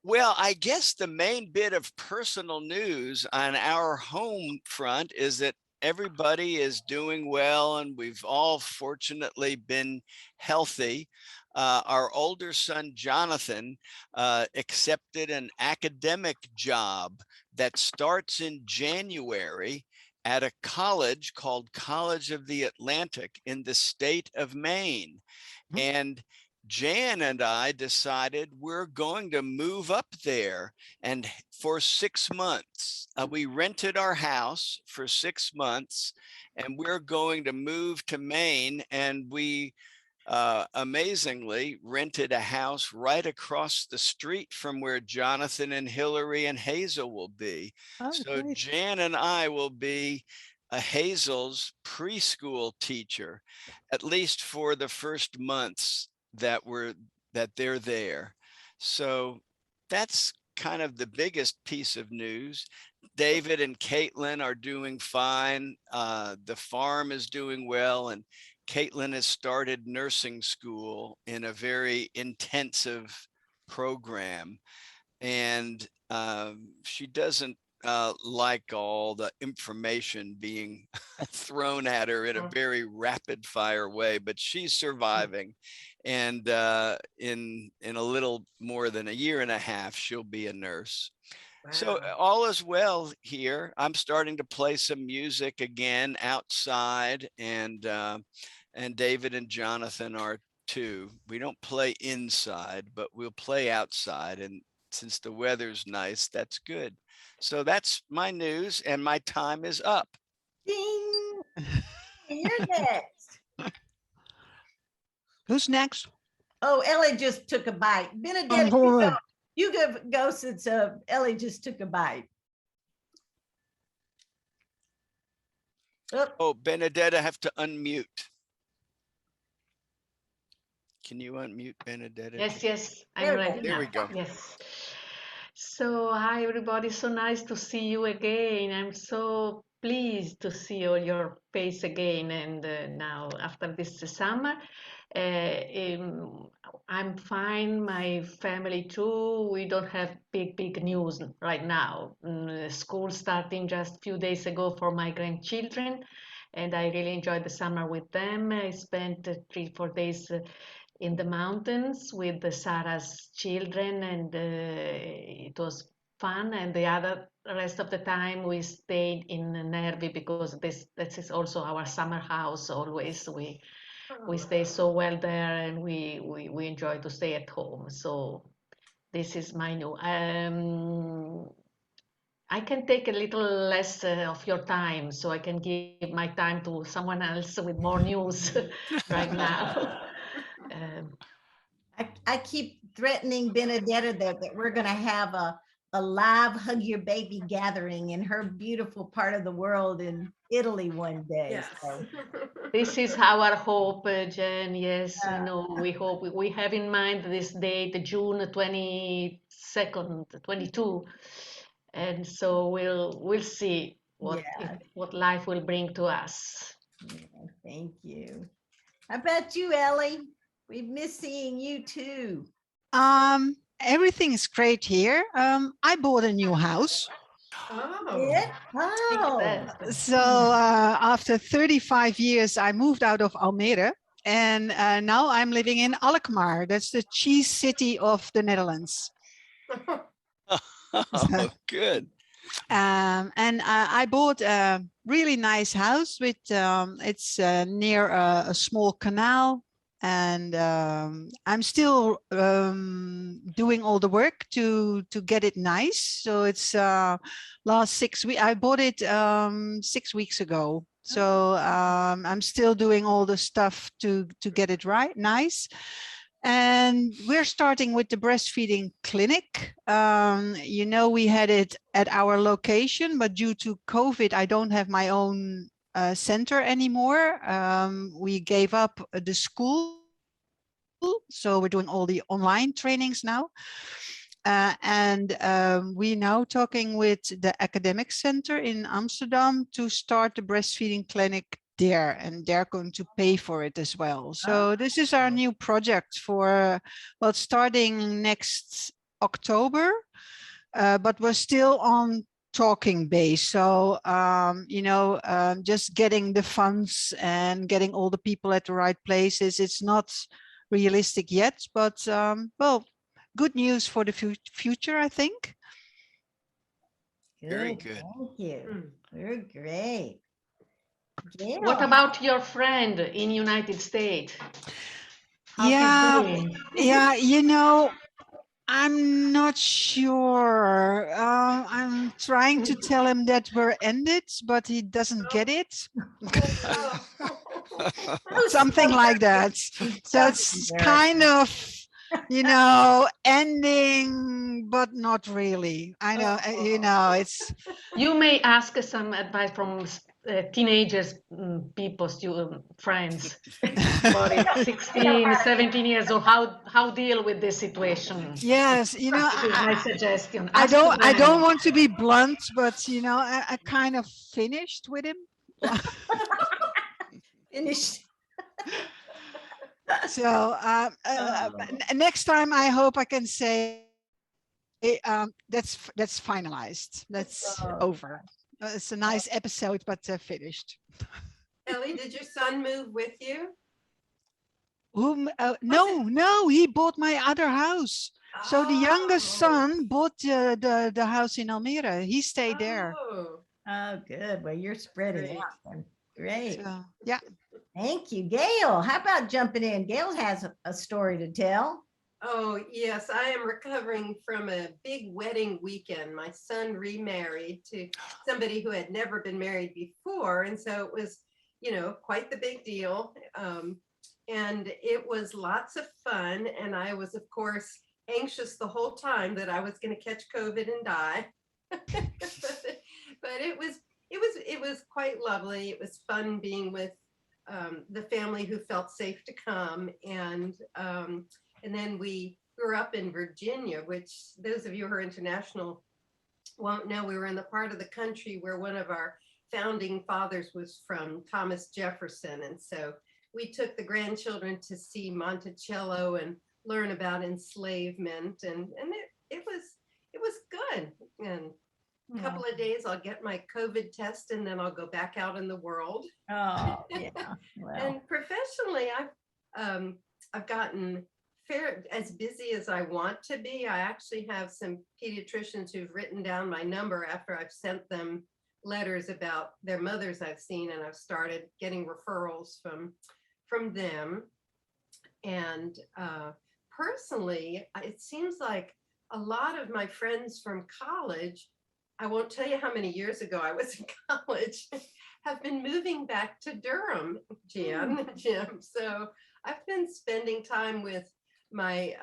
Well, I guess the main bit of personal news on our home front is that everybody is doing well and we've all fortunately been healthy. Our older son, Jonathan, accepted an academic job that starts in January at a college called College of the Atlantic in the state of Maine. And Jan and I decided we're going to move up there and for 6 months. We rented our house for 6 months and we're going to move to Maine, and we amazingly rented a house right across the street from where Jonathan and Hillary and Hazel will be. Oh, So great. Jan and I will be a Hazel's preschool teacher, at least for the first months that they're there. So that's kind of the biggest piece of news. David and Caitlin are doing fine. The farm is doing well, and Caitlin has started nursing school in a very intensive program, and she doesn't like all the information being thrown at her in a very rapid fire way, but she's surviving. And in a little more than a year and a half, she'll be a nurse. So all is well here. I'm starting to play some music again outside, and David and Jonathan are too. We don't play inside, but we'll play outside. And since the weather's nice, that's good. So that's my news, and my time is up. Ding! You're next. Who's next? Oh, Ellie just took a bite. Benedetta, you go since Ellie just took a bite. Oh, Benedetta, have to unmute. Can you unmute Benedetta? Yes, I'm ready. There we go. Yes. So, hi everybody. So nice to see you again. I'm so pleased to see all your face again. And now, after this summer, I'm fine. My family too. We don't have big news right now. School starting just a few days ago for my grandchildren, and I really enjoyed the summer with them. I spent 3-4 days in the mountains with Sarah's children, and it was fun. And the rest of the time we stayed in Nervi, because this is also our summer house. Always we stay so well there, and we enjoy to stay at home. So this is my new. I can take a little less of your time, so I can give my time to someone else with more news right now. I keep threatening Benedetta that we're going to have a live Hug Your Baby gathering in her beautiful part of the world in Italy one day. Yes. So. This is our hope, Jen. Yes, we hope. We have in mind this date, June 22nd, 22. And so we'll see what life will bring to us. Yeah, thank you. How about you, Ellie? We miss seeing you too. Everything is great here. I bought a new house. Yeah? Oh. So after 35 years, I moved out of Almere, and now I'm living in Alkmaar. That's the cheese city of the Netherlands. Oh, good. And I bought a really nice house with it's near a small canal, and I'm still doing all the work to get it nice. So it's last 6 weeks. I bought it 6 weeks ago. So I'm still doing all the stuff to get it right, nice. And we're starting with the breastfeeding clinic. We had it at our location, but due to COVID, I don't have my own center anymore. We gave up the school, so we're doing all the online trainings now. And we're now talking with the academic center in Amsterdam to start the breastfeeding clinic there, and they're going to pay for it as well. So this is our new project for, well, starting next October, but we're still on talking base. So, just getting the funds and getting all the people at the right places. It's not realistic yet, but well, good news for the future, I think. Very Good. good. Thank you. You're great. Gail, What about your friend in United States? How's he Yeah, doing? yeah, I'm not sure. I'm trying to tell him that we're ended, but he doesn't get it. Something like that. So it's kind of, ending, but not really. I know, it's. You may ask some advice from teenagers, people, friends, for 16, 17 years old, how deal with this situation. Yes, This is my suggestion. I Ask a don't friend. want to be blunt, but I kind of finished with him. finished. So next time I hope I can say that's finalized. That's over. It's a nice episode, but finished. Ellie, did your son move with you? No, he bought my other house. So the youngest son bought the house in Almere. He stayed there. Oh, good. Well, you're spreading out then. Great. So, yeah. Thank you. Gail, how about jumping in? Gail has a story to tell. Oh, yes. I am recovering from a big wedding weekend. My son remarried to somebody who had never been married before. And so it was, quite the big deal. And it was lots of fun. And I was, of course, anxious the whole time that I was going to catch COVID and die. But it was quite lovely. It was fun being with the family who felt safe to come. And then we grew up in Virginia, which those of you who are international won't know. We were in the part of the country where one of our founding fathers was from, Thomas Jefferson. And so we took the grandchildren to see Monticello and learn about enslavement. And it was good. And a couple of days I'll get my COVID test and then I'll go back out in the world. Oh, yeah. Well. And professionally, I've gotten as busy as I want to be. I actually have some pediatricians who've written down my number after I've sent them letters about their mothers I've seen, and I've started getting referrals from them. And personally, it seems like a lot of my friends from college, I won't tell you how many years ago I was in college, have been moving back to Durham, Jim. So I've been spending time with my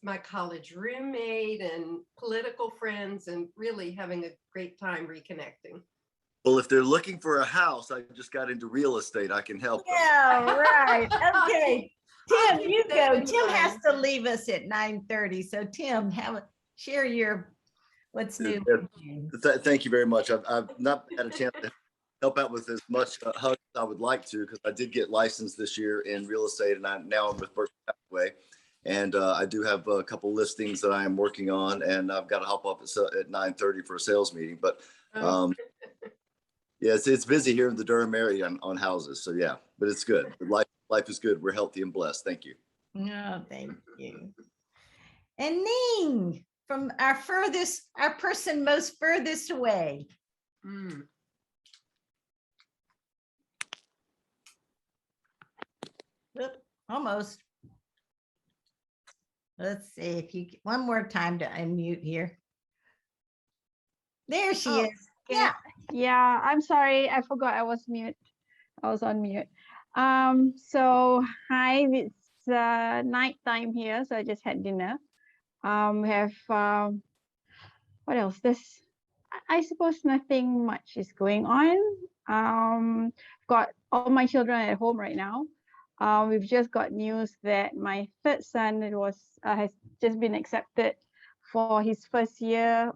my college roommate and political friends and really having a great time reconnecting. Well, if they're looking for a house, I just got into real estate. I can help them. Yeah, right. Okay. Tim, you go. Tim has to leave us at 9:30. So Tim, share your what's new. Thank you very much. I've not had a chance to help out with as much HUD as I would like to, because I did get licensed this year in real estate, and I'm with Berkshire Hathaway. And I do have a couple listings that I am working on, and I've got to hop up at 9:30 for a sales meeting. But yeah, it's busy here in the Durham area on houses. So yeah, but it's good. Life is good. We're healthy and blessed. Thank you. No, thank you. And Ning, from our person most furthest away. Oop, almost. Let's see if you one more time to unmute here. There she is. Okay. Yeah, I'm sorry. I forgot I was mute. I was on mute. So hi, it's night time here. So I just had dinner. We have what else? I suppose nothing much is going on. Got all my children at home right now. We've just got news that my third son has just been accepted for his first year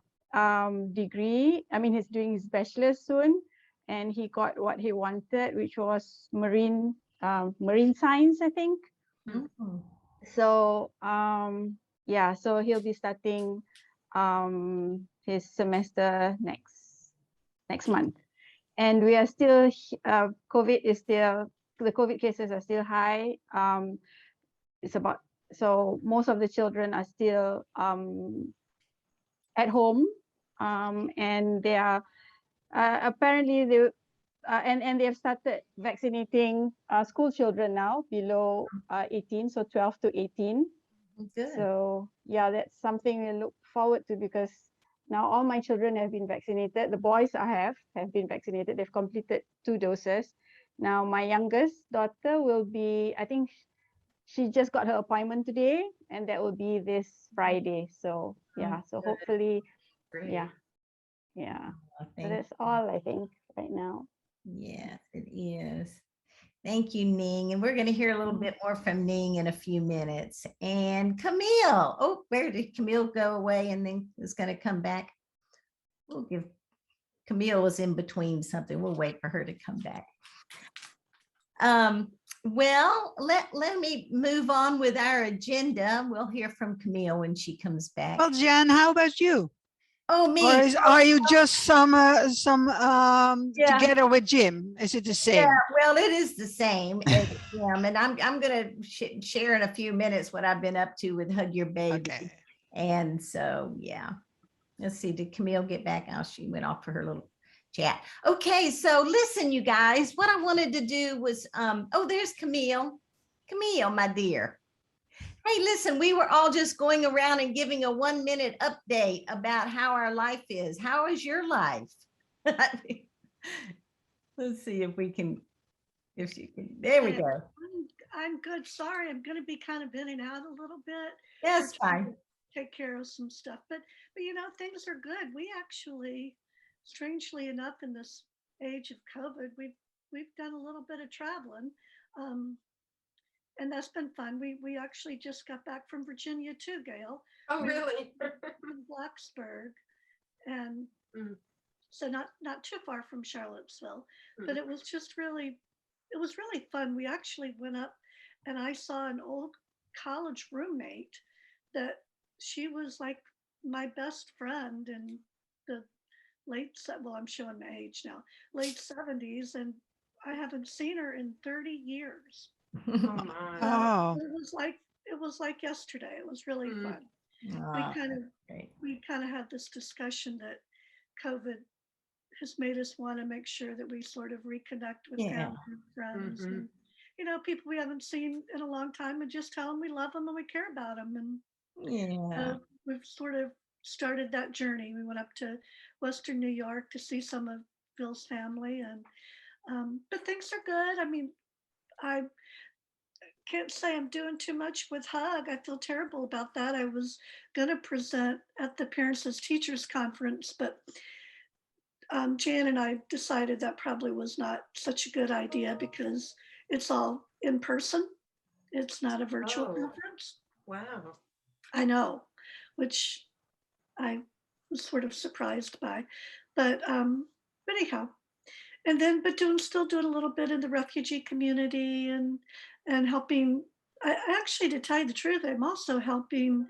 degree. I mean, he's doing his bachelor's soon, and he got what he wanted, which was marine science, I think. So yeah, so he'll be starting his semester next month. And we are still, COVID is still, the COVID cases are still high. So most of the children are still at home, and they are apparently and they have started vaccinating school children now below 18, so 12 to 18. Good. So yeah, that's something we look forward to, because now all my children have been vaccinated. The boys have been vaccinated. They've completed 2 doses. Now my youngest daughter will be, I think she just got her appointment today, and that will be this Friday. So yeah, so Good. hopefully, Great. yeah. So that's all I think right now. Yes, it is. Thank you, Ning. And we're going to hear a little bit more from Ning in a few minutes. And Camille. Oh, where did Camille go away and then is going to come back? We'll give Camille was in between something. We'll wait for her to come back. Well, let me move on with our agenda. We'll hear from Camille when she comes back. Well, Jan, how about you? Oh, me. Or are you just some Yeah. together with Jim? Is it the same? Yeah, well, it is the same as him, and I'm gonna share in a few minutes what I've been up to with Hug Your Baby. Okay. And so, yeah, let's see, did Camille get back? Oh, she went off for her little chat. Okay, so listen, you guys, what I wanted to do was, oh, there's Camille. Camille, my dear. Hey, listen, we were all just going around and giving a 1-minute update about how our life is. How is your life? Let's see if we can, if she can, there we go. I'm good. Sorry, I'm going to be kind of in and out a little bit. That's fine. Take care of some stuff, but you know, things are good. We actually, strangely enough, in this age of COVID, we've done a little bit of traveling, and that's been fun. We actually just got back from Virginia too, Gail. Oh, really? From Blacksburg, and so not too far from Charlottesville, but it was just really, it was really fun. We actually went up, and I saw an old college roommate that she was like my best friend in the well, I'm showing my age now, late 70s, and I haven't seen her in 30 years. Oh, my. Oh, It was like yesterday. It was really fun. We kind of had this discussion that COVID has made us want to make sure that we sort of reconnect with family and friends, and, you know, people we haven't seen in a long time, and just tell them we love them and we care about them. And we've sort of started that journey. We went up to Western New York to see some of Phil's family, and but things are good. I mean, I can't say I'm doing too much with Hug. I feel terrible about that. I was going to present at the Parents as Teachers conference, but Jan and I decided that probably was not such a good idea because it's all in person. It's not a virtual conference. Wow. I know, which I was sort of surprised by, but anyhow, and then still doing a little bit in the refugee community and helping. I actually, to tell you the truth, I'm also helping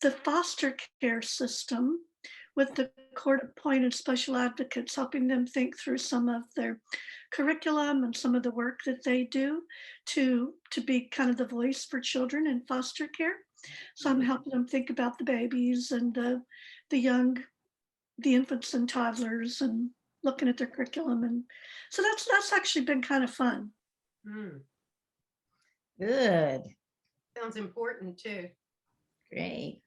the foster care system with the court-appointed special advocates, helping them think through some of their curriculum and some of the work that they do to be kind of the voice for children in foster care. So I'm helping them think about the babies and the infants and toddlers, and looking at their curriculum. And so that's actually been kind of fun. Good. Sounds important too. Great.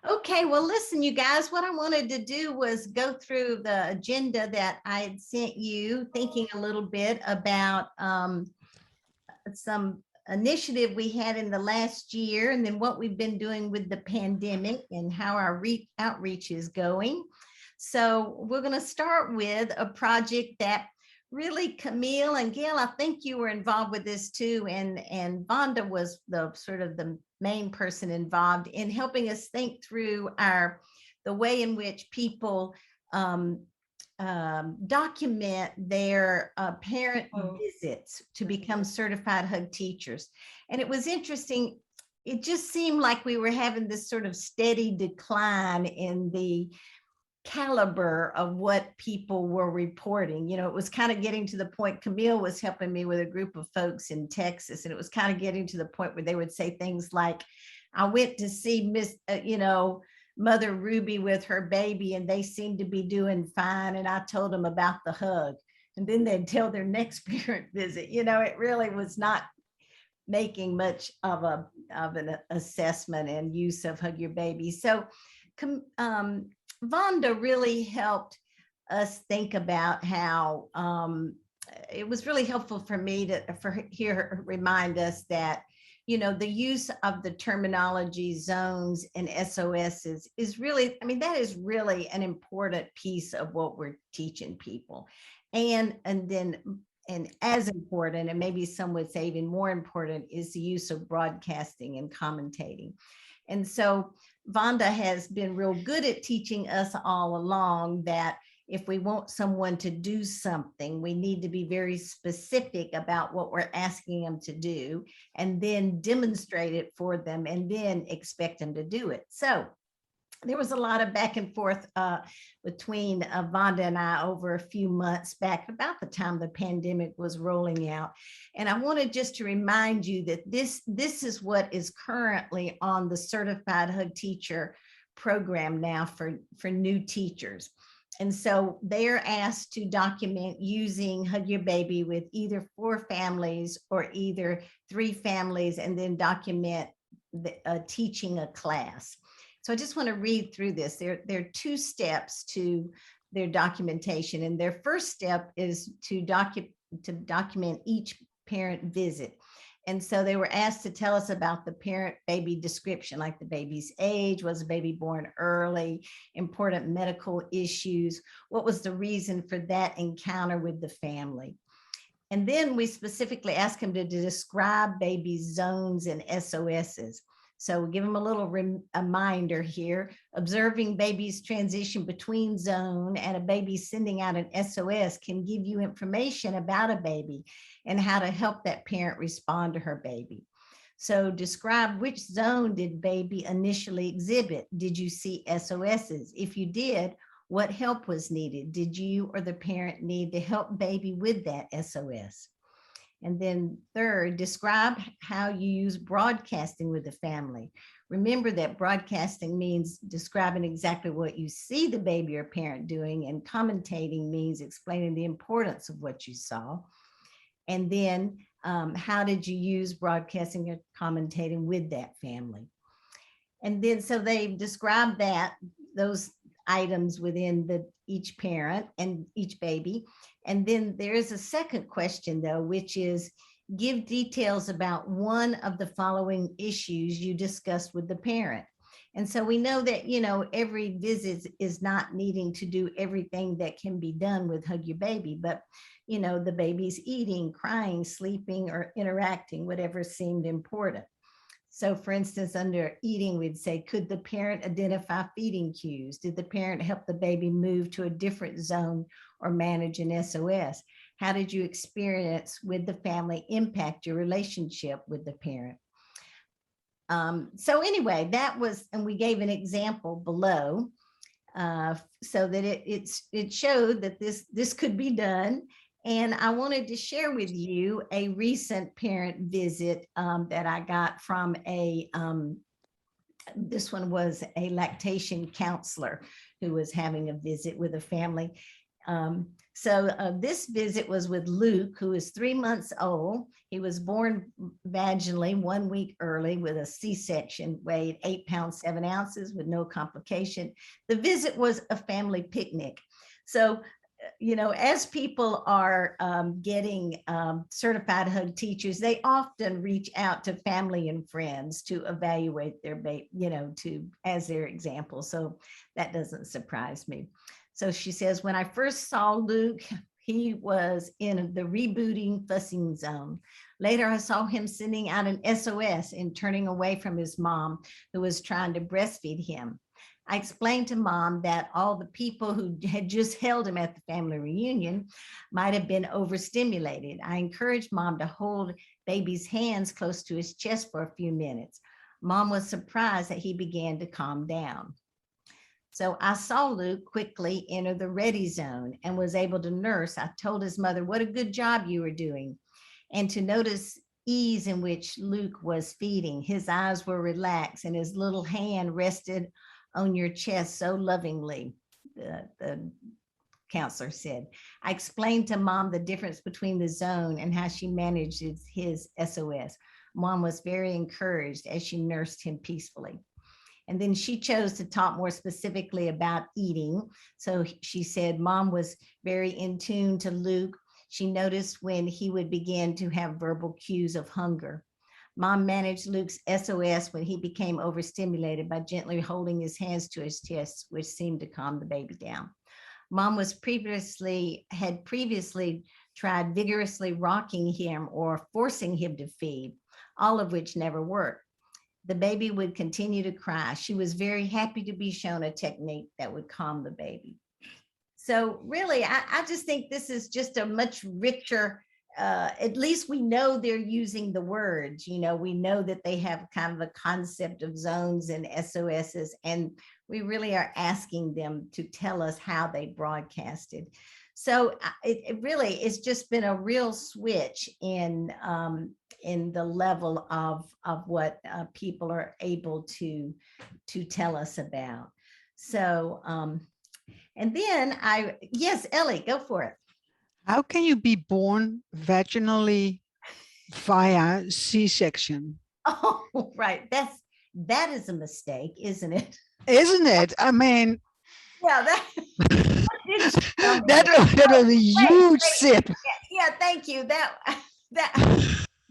Okay, well, listen, you guys, what I wanted to do was go through the agenda that I had sent you, thinking a little bit about some initiative we had in the last year, and then what we've been doing with the pandemic and how our outreach is going. So we're going to start with a project that really, Camille and Gail, I think you were involved with this too, and Vonda was the sort of the main person involved in helping us think through the way in which people document their parent visits to become certified hug teachers. And it was interesting. It just seemed like we were having this sort of steady decline in the caliber of what people were reporting. You know, it was kind of getting to the point. Camille was helping me with a group of folks in Texas, and it was kind of getting to the point where they would say things like, I went to see Mother Ruby with her baby, and they seemed to be doing fine, and I told them about the hug. And then they'd tell their next parent visit. You know, it really was not making much of an assessment and use of Hug Your Baby. So Vonda really helped us think about how it was really helpful for me to hear her remind us that, you know, the use of the terminology zones and SOSs is really, I mean, that is really an important piece of what we're teaching people. And as important, and maybe some would say even more important, is the use of broadcasting and commentating. And so Vonda has been real good at teaching us all along that if we want someone to do something, we need to be very specific about what we're asking them to do, and then demonstrate it for them, and then expect them to do it. So there was a lot of back and forth between Vonda and I over a few months back, about the time the pandemic was rolling out. And I wanted just to remind you that this is what is currently on the Certified Hug Teacher program now for new teachers. And so they're asked to document using Hug Your Baby with either 4 families or either 3 families, and then document teaching a class. So I just want to read through this. There are 2 steps to their documentation. And their first step is to document each parent visit. And so they were asked to tell us about the parent-baby description, like the baby's age, was the baby born early, important medical issues, what was the reason for that encounter with the family. And then we specifically asked them to describe baby's zones and SOSs. So we'll give them a little reminder here. Observing baby's transition between zone and a baby sending out an SOS can give you information about a baby and how to help that parent respond to her baby. So describe which zone did baby initially exhibit. Did you see SOSs? If you did, what help was needed? Did you or the parent need to help baby with that SOS? And then third, describe how you use broadcasting with the family. Remember that broadcasting means describing exactly what you see the baby or parent doing, and commentating means explaining the importance of what you saw. And then how did you use broadcasting or commentating with that family? And then so they've described those items within each parent and each baby. And then there is a second question, though, which is give details about one of the following issues you discussed with the parent. And so we know that, you know, every visit is not needing to do everything that can be done with Hug Your Baby, but, you know, the baby's eating, crying, sleeping, or interacting, whatever seemed important. So for instance, under eating, we'd say, could the parent identify feeding cues? Did the parent help the baby move to a different zone or manage an SOS? How did you experience with the family impact your relationship with the parent? So anyway, that was, and we gave an example below so that it showed that this could be done. And I wanted to share with you a recent parent visit that I got from this one was a lactation counselor who was having a visit with a family. So this visit was with Luke, who is 3 months old. He was born vaginally 1 week early with a C-section, weighed 8 pounds, 7 ounces with no complication. The visit was a family picnic. So you know, as people are getting certified hug teachers, they often reach out to family and friends to evaluate their baby, you know, as their example. So that doesn't surprise me. So she says, when I first saw Luke, he was in the rebooting fussing zone. Later, I saw him sending out an SOS and turning away from his mom, who was trying to breastfeed him. I explained to Mom that all the people who had just held him at the family reunion might have been overstimulated. I encouraged Mom to hold baby's hands close to his chest for a few minutes. Mom was surprised that he began to calm down. So I saw Luke quickly enter the ready zone and was able to nurse. I told his mother, what a good job you were doing. And to notice ease in which Luke was feeding. His eyes were relaxed and his little hand rested on your chest so lovingly, the counselor said. I explained to Mom the difference between the zone and how she managed his SOS. Mom was very encouraged as she nursed him peacefully. And then she chose to talk more specifically about eating. So she said Mom was very in tune to Luke. She noticed when he would begin to have verbal cues of hunger. Mom managed Luke's SOS when he became overstimulated by gently holding his hands to his chest, which seemed to calm the baby down. Mom had previously tried vigorously rocking him or forcing him to feed, all of which never worked. The baby would continue to cry. She was very happy to be shown a technique that would calm the baby. So really, I just think this is just a much richer, at least we know they're using the words, we know that they have kind of a concept of zones and SOSs, and we really are asking them to tell us how they broadcasted. So it really, it's just been a real switch in the level of what people are able to tell us about. So, and then yes, Ellie, go for it. How can you be born vaginally via C-section? Oh, right. That is a mistake, isn't it? Isn't it? I mean, yeah, that was a huge sip. Yeah, thank you. That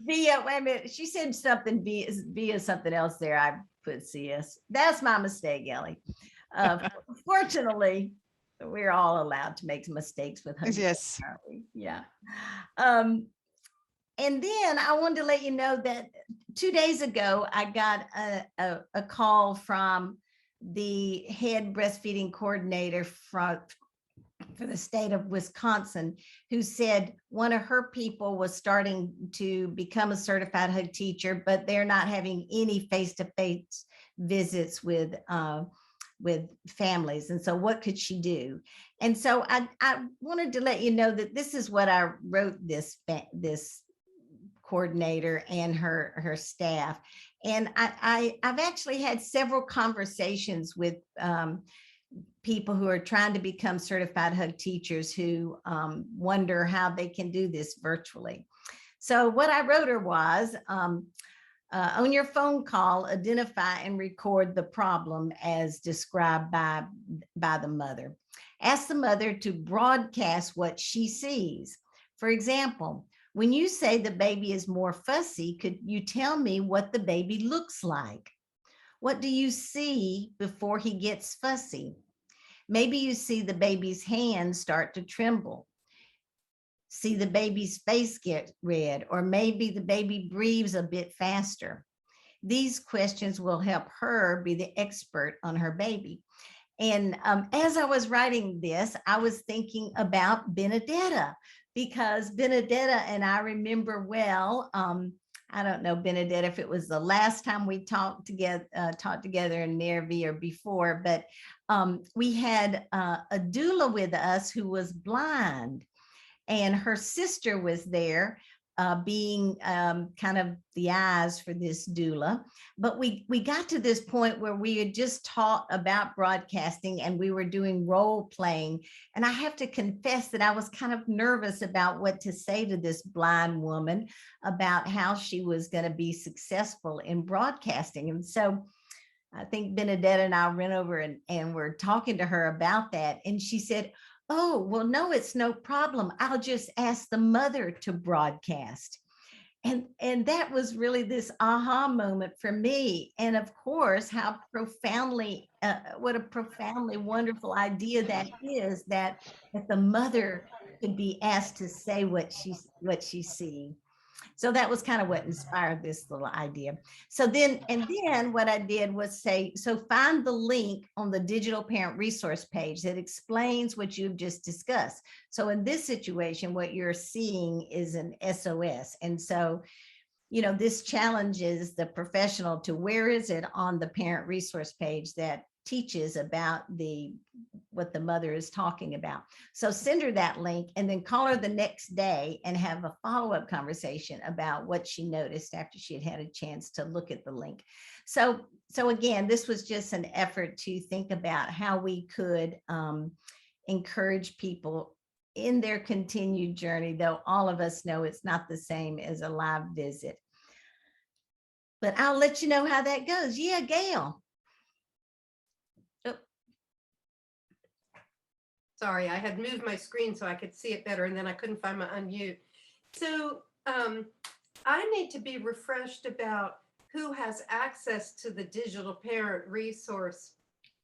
via, wait a minute, she said something via something else there. I put CS. That's my mistake, Ellie. Fortunately, we're all allowed to make mistakes with honey. Yes. Aren't we? Yeah. And then I wanted to let you know that 2 days ago, I got a call from the head breastfeeding coordinator for the state of Wisconsin, who said one of her people was starting to become a certified hug teacher, but they're not having any face-to-face visits with families. And so what could she do? And so I wanted to let you know that this is what I wrote this coordinator and her staff. And I've actually had several conversations with people who are trying to become certified hug teachers who wonder how they can do this virtually. So what I wrote her was, on your phone call, identify and record the problem as described by the mother. Ask the mother to broadcast what she sees. For example, when you say the baby is more fussy, could you tell me what the baby looks like? What do you see before he gets fussy? Maybe you see the baby's hands start to tremble. See the baby's face get red, or maybe the baby breathes a bit faster. These questions will help her be the expert on her baby. And as I was writing this, I was thinking about Benedetta, because Benedetta and I remember well, I don't know, Benedetta, if it was the last time we talked together in Nervi or before, but we had a doula with us who was blind, and her sister was there being kind of the eyes for this doula. But we got to this point where we had just taught about broadcasting and we were doing role playing. And I have to confess that I was kind of nervous about what to say to this blind woman about how she was going to be successful in broadcasting. And so I think Benedetta and I ran over and were talking to her about that. And she said, oh, well, no, it's no problem. I'll just ask the mother to broadcast. And that was really this aha moment for me. And of course, how profoundly, what a profoundly wonderful idea that is, that the mother could be asked to say what she sees. So that was kind of what inspired this little idea. So then what I did was say, so find the link on the digital parent resource page that explains what you've just discussed. So in this situation, what you're seeing is an SOS. And so, you know, this challenges the professional to where is it on the parent resource page that teaches about what the mother is talking about. So send her that link and then call her the next day and have a follow-up conversation about what she noticed after she had had a chance to look at the link. So again, this was just an effort to think about how we could encourage people in their continued journey, though all of us know it's not the same as a live visit. But I'll let you know how that goes. Yeah, Gail. Sorry, I had moved my screen so I could see it better, and then I couldn't find my unmute. So I need to be refreshed about who has access to the digital parent resource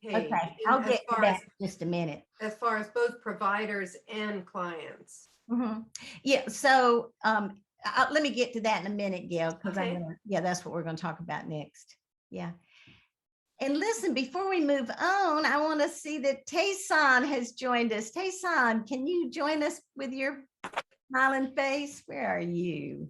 page. Okay, I'll get to that in just a minute. As far as both providers and clients. Mm-hmm. Yeah, so let me get to that in a minute, Gail, because okay. That's what we're going to talk about next. Yeah. And listen, before we move on, I want to see that Tayson has joined us. Tayson, can you join us with your smiling face? Where are you?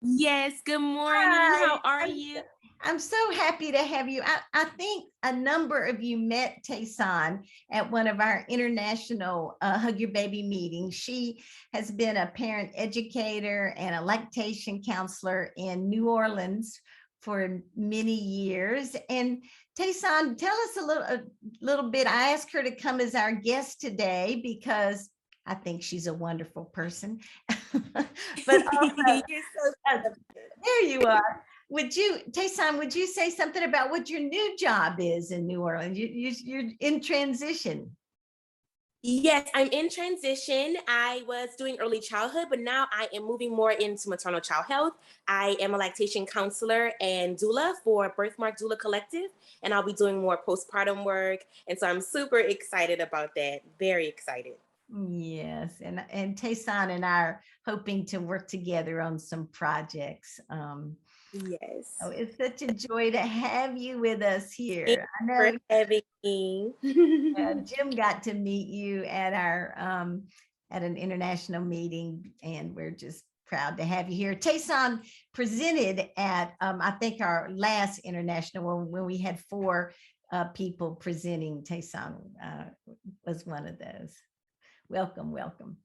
Yes, good morning. Hi. How are you? I'm so happy to have you. I think a number of you met Tayson at one of our international Hug Your Baby meetings. She has been a parent educator and a lactation counselor in New Orleans for many years. And Tayson, tell us a little bit. I asked her to come as our guest today because I think she's a wonderful person. But also, there you are. Tayson, would you say something about what your new job is in New Orleans? You're in transition. Yes, I'm in transition. I was doing early childhood, but now I am moving more into maternal child health. I am a lactation counselor and doula for Birthmark Doula Collective, and I'll be doing more postpartum work. And so I'm super excited about that. Very excited. Yes, and Tayson and I are hoping to work together on some projects. Yes. Oh, it's such a joy to have you with us here. I know for having me. Jim got to meet you at our at an international meeting, and we're just proud to have you here. Tayson presented at I think our last international when we had 4 people presenting. Tayson was one of those. Welcome, welcome.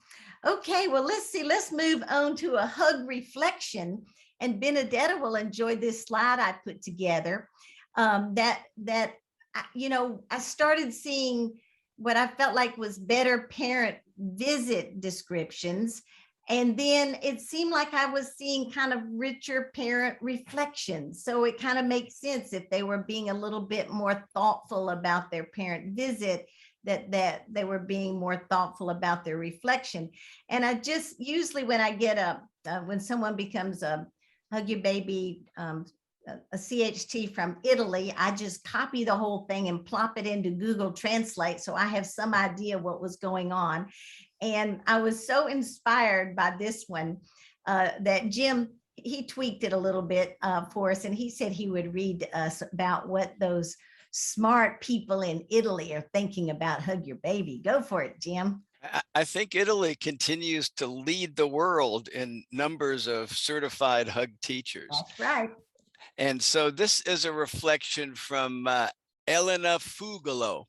Okay, well, let's move on to a hug reflection. And Benedetta will enjoy this slide I put together. I started seeing what I felt like was better parent visit descriptions. And then it seemed like I was seeing kind of richer parent reflections. So it kind of makes sense if they were being a little bit more thoughtful about their parent visit, that they were being more thoughtful about their reflection. And I just usually when I get when someone becomes a Hug Your Baby, a CHT from Italy, I just copy the whole thing and plop it into Google Translate so I have some idea what was going on. And I was so inspired by this one that Jim, he tweaked it a little bit for us, and he said he would read to us about what those smart people in Italy are thinking about Hug Your Baby. Go for it, Jim. I think Italy continues to lead the world in numbers of certified hug teachers. That's right. And so this is a reflection from Elena Fugalo.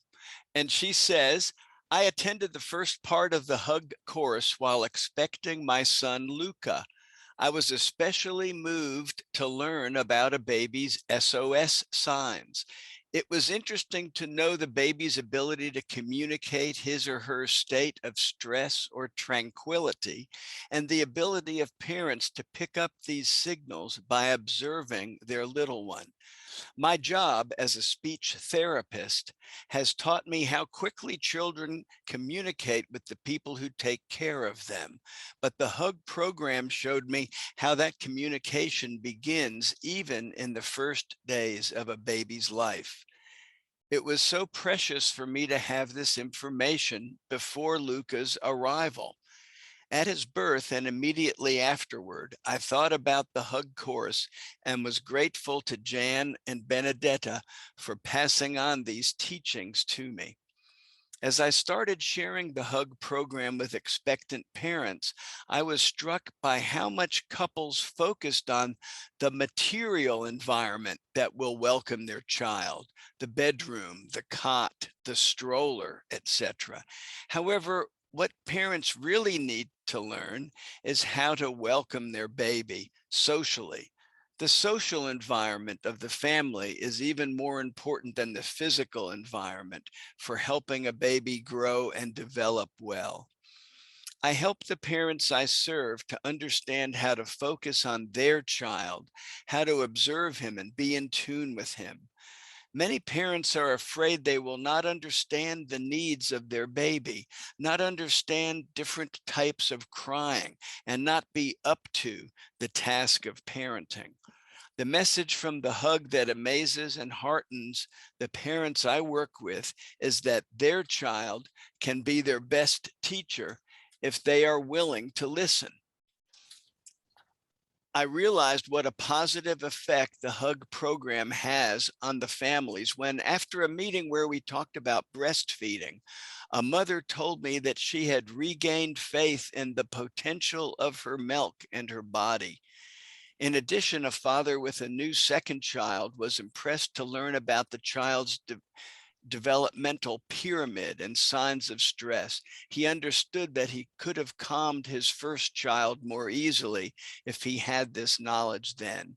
And she says, I attended the first part of the hug course while expecting my son, Luca. I was especially moved to learn about a baby's SOS signs. It was interesting to know the baby's ability to communicate his or her state of stress or tranquility, and the ability of parents to pick up these signals by observing their little one. My job as a speech therapist has taught me how quickly children communicate with the people who take care of them. But the hug program showed me how that communication begins even in the first days of a baby's life. It was so precious for me to have this information before Luca's arrival. At his birth and immediately afterward, I thought about the hug course and was grateful to Jan and Benedetta for passing on these teachings to me. As I started sharing the hug program with expectant parents, I was struck by how much couples focused on the material environment that will welcome their child, the bedroom, the cot, the stroller, etc. However, what parents really need to learn is how to welcome their baby socially. The social environment of the family is even more important than the physical environment for helping a baby grow and develop well. I help the parents I serve to understand how to focus on their child, how to observe him and be in tune with him. Many parents are afraid they will not understand the needs of their baby, not understand different types of crying, and not be up to the task of parenting. The message from the hug that amazes and heartens the parents I work with is that their child can be their best teacher if they are willing to listen. I realized what a positive effect the hug program has on the families when, after a meeting where we talked about breastfeeding, a mother told me that she had regained faith in the potential of her milk and her body. In addition, a father with a new second child was impressed to learn about the child's developmental pyramid and signs of stress. He understood that he could have calmed his first child more easily if he had this knowledge then.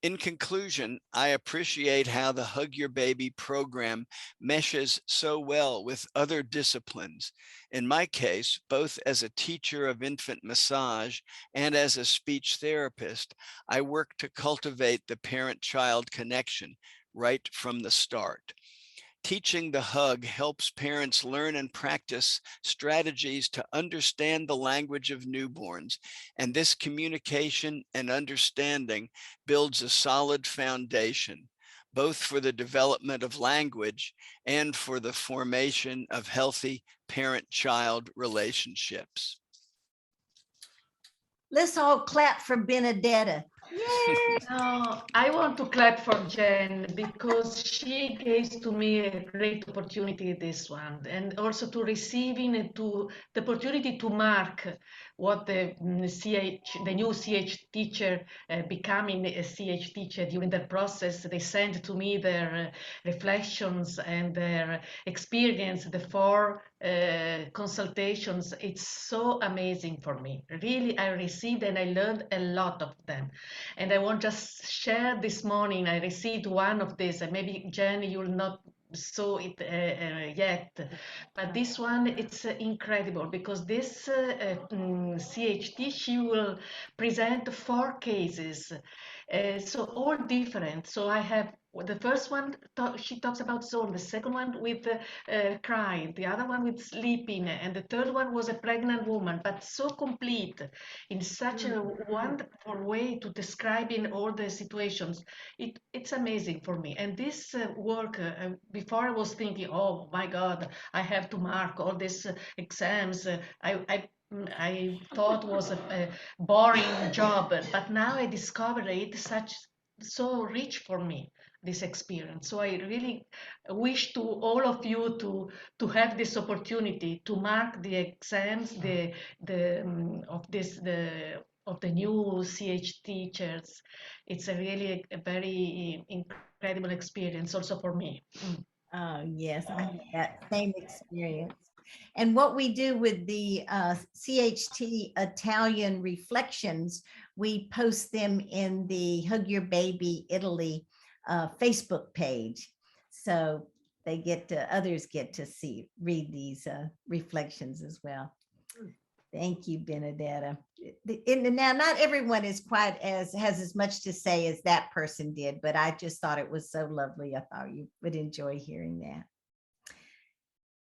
In conclusion, I appreciate how the Hug Your Baby program meshes so well with other disciplines. In my case, both as a teacher of infant massage and as a speech therapist, I work to cultivate the parent-child connection right from the start. Teaching the hug helps parents learn and practice strategies to understand the language of newborns, and this communication and understanding builds a solid foundation, both for the development of language and for the formation of healthy parent-child relationships. Let's all clap for Benedetta. Yay! I want to clap for Jen because she gave to me a great opportunity, this one, and also to receiving and to the opportunity to mark what the new CH teacher, becoming a CH teacher during the process. They sent to me their reflections and their experience, the 4 consultations. It's so amazing for me. Really, I received and I learned a lot of them. And I want just share this morning, I received one of these, and maybe Jen, you'll not saw it yet, but this one, it's incredible because this CHT, she will present 4 cases, so all different. So I have the first one, she talks about zone, the second one with crying, the other one with sleeping, and the third one was a pregnant woman, but so complete in such a wonderful way to describing all the situations. It's amazing for me. And this work, before I was thinking, oh my God, I have to mark all these exams. I thought was a boring job, but now I discovered it so rich for me, this experience. So I really wish to all of you to have this opportunity to mark the exams, of the new CH teachers. It's a really a very incredible experience also for me. Oh, yes, I had that same experience. And what we do with the CHT Italian reflections, we post them in the Hug Your Baby Italy Facebook page. So others get to read these reflections as well. Thank you, Benedetta. Now, not everyone is has as much to say as that person did, but I just thought it was so lovely. I thought you would enjoy hearing that.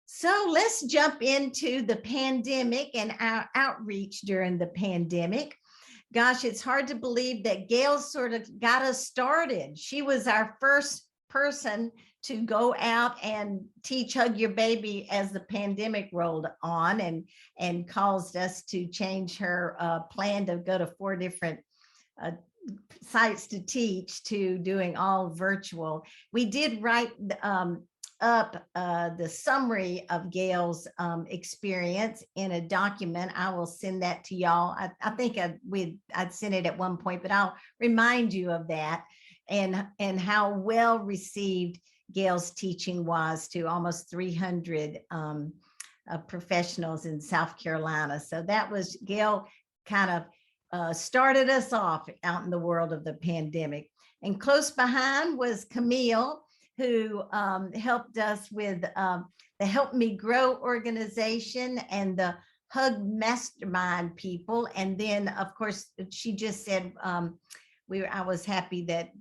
So let's jump into the pandemic and our outreach during the pandemic. Gosh, it's hard to believe that Gail sort of got us started. She was our first person to go out and teach Hug Your Baby as the pandemic rolled on, and caused us to change her plan to go to 4 different sites to teach to doing all virtual. We did write up the summary of Gail's experience in a document. I will send that to y'all. I think I'd sent it at one point, but I'll remind you of that, and how well received Gail's teaching was to almost 300 professionals in South Carolina. So that was, Gail kind of started us off out in the world of the pandemic. And close behind was Camille, who helped us with the Help Me Grow organization and the Hug Mastermind people. And then, of course, she just said, I was happy that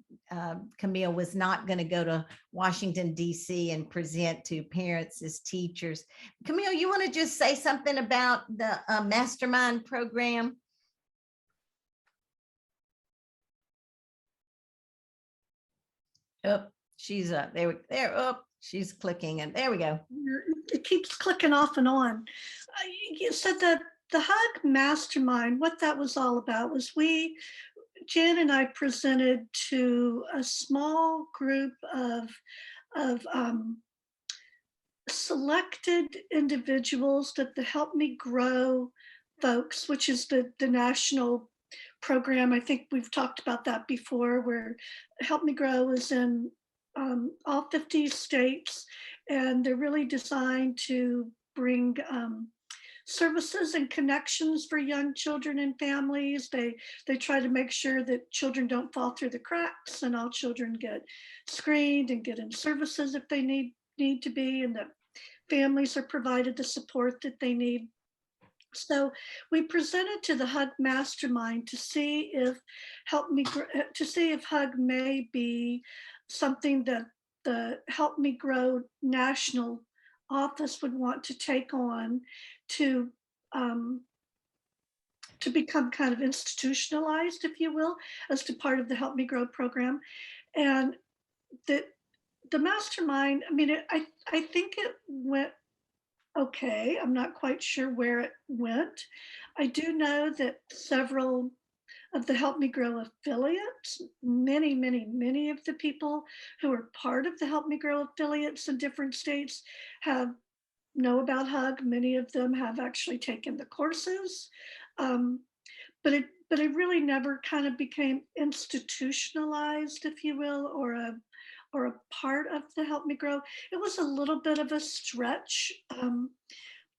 Camille was not going to go to Washington, D.C. and present to parents as teachers. Camille, you want to just say something about the Mastermind program? Oh, she's up there. Oh, she's clicking, and there we go. It keeps clicking off and on. You said that the Hug Mastermind, what that was all about was Jan and I presented to a small group of selected individuals that the Help Me Grow folks, which is the national program. I think we've talked about that before, where Help Me Grow is in all 50 states, and they're really designed to bring services and connections for young children and families. They try to make sure that children don't fall through the cracks, and all children get screened and get in services if they need to be, and that families are provided the support that they need. So we presented to the Hug Mastermind to see if Hug may be something that the Help Me Grow national office would want to take on to become kind of institutionalized, if you will, as to part of the Help Me Grow program. And the mastermind, I mean, I think it went okay. I'm not quite sure where it went. I do know that several of the Help Me Grow affiliates, many of the people who are part of the Help Me Grow affiliates in different states know about Hug. Many of them have actually taken the courses, but it really never kind of became institutionalized, if you will, or a part of the Help Me Grow. It was a little bit of a stretch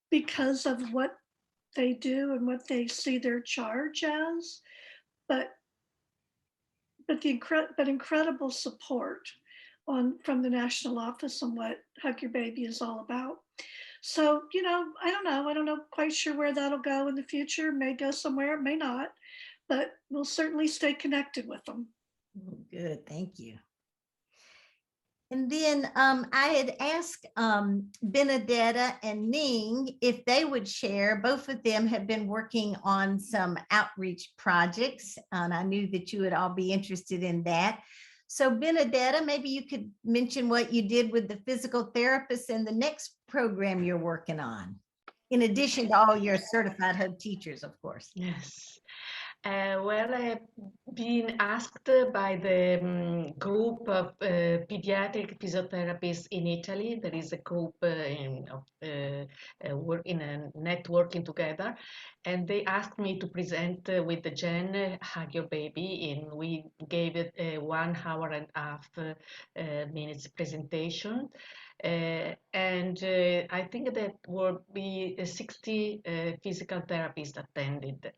because of what they do and what they see their charge as, but incredible support from the national office on what Hug Your Baby is all about. So, I don't know quite sure where that'll go in the future. It may go somewhere, it may not, but we'll certainly stay connected with them. Good, thank you. And then I had asked Benedetta and Ning if they would share. Both of them have been working on some outreach projects, and I knew that you would all be interested in that. So Benedetta, maybe you could mention what you did with the physical therapist and the next program you're working on, in addition to all your certified Hug teachers, of course. Yes. Well, I've been asked by the group of pediatric physiotherapists in Italy. There is a group in a networking together, and they asked me to present with the Jen Hug Your Baby, and we gave it a 1 hour and a half minutes presentation. And I think that will be 60 physical therapists attended.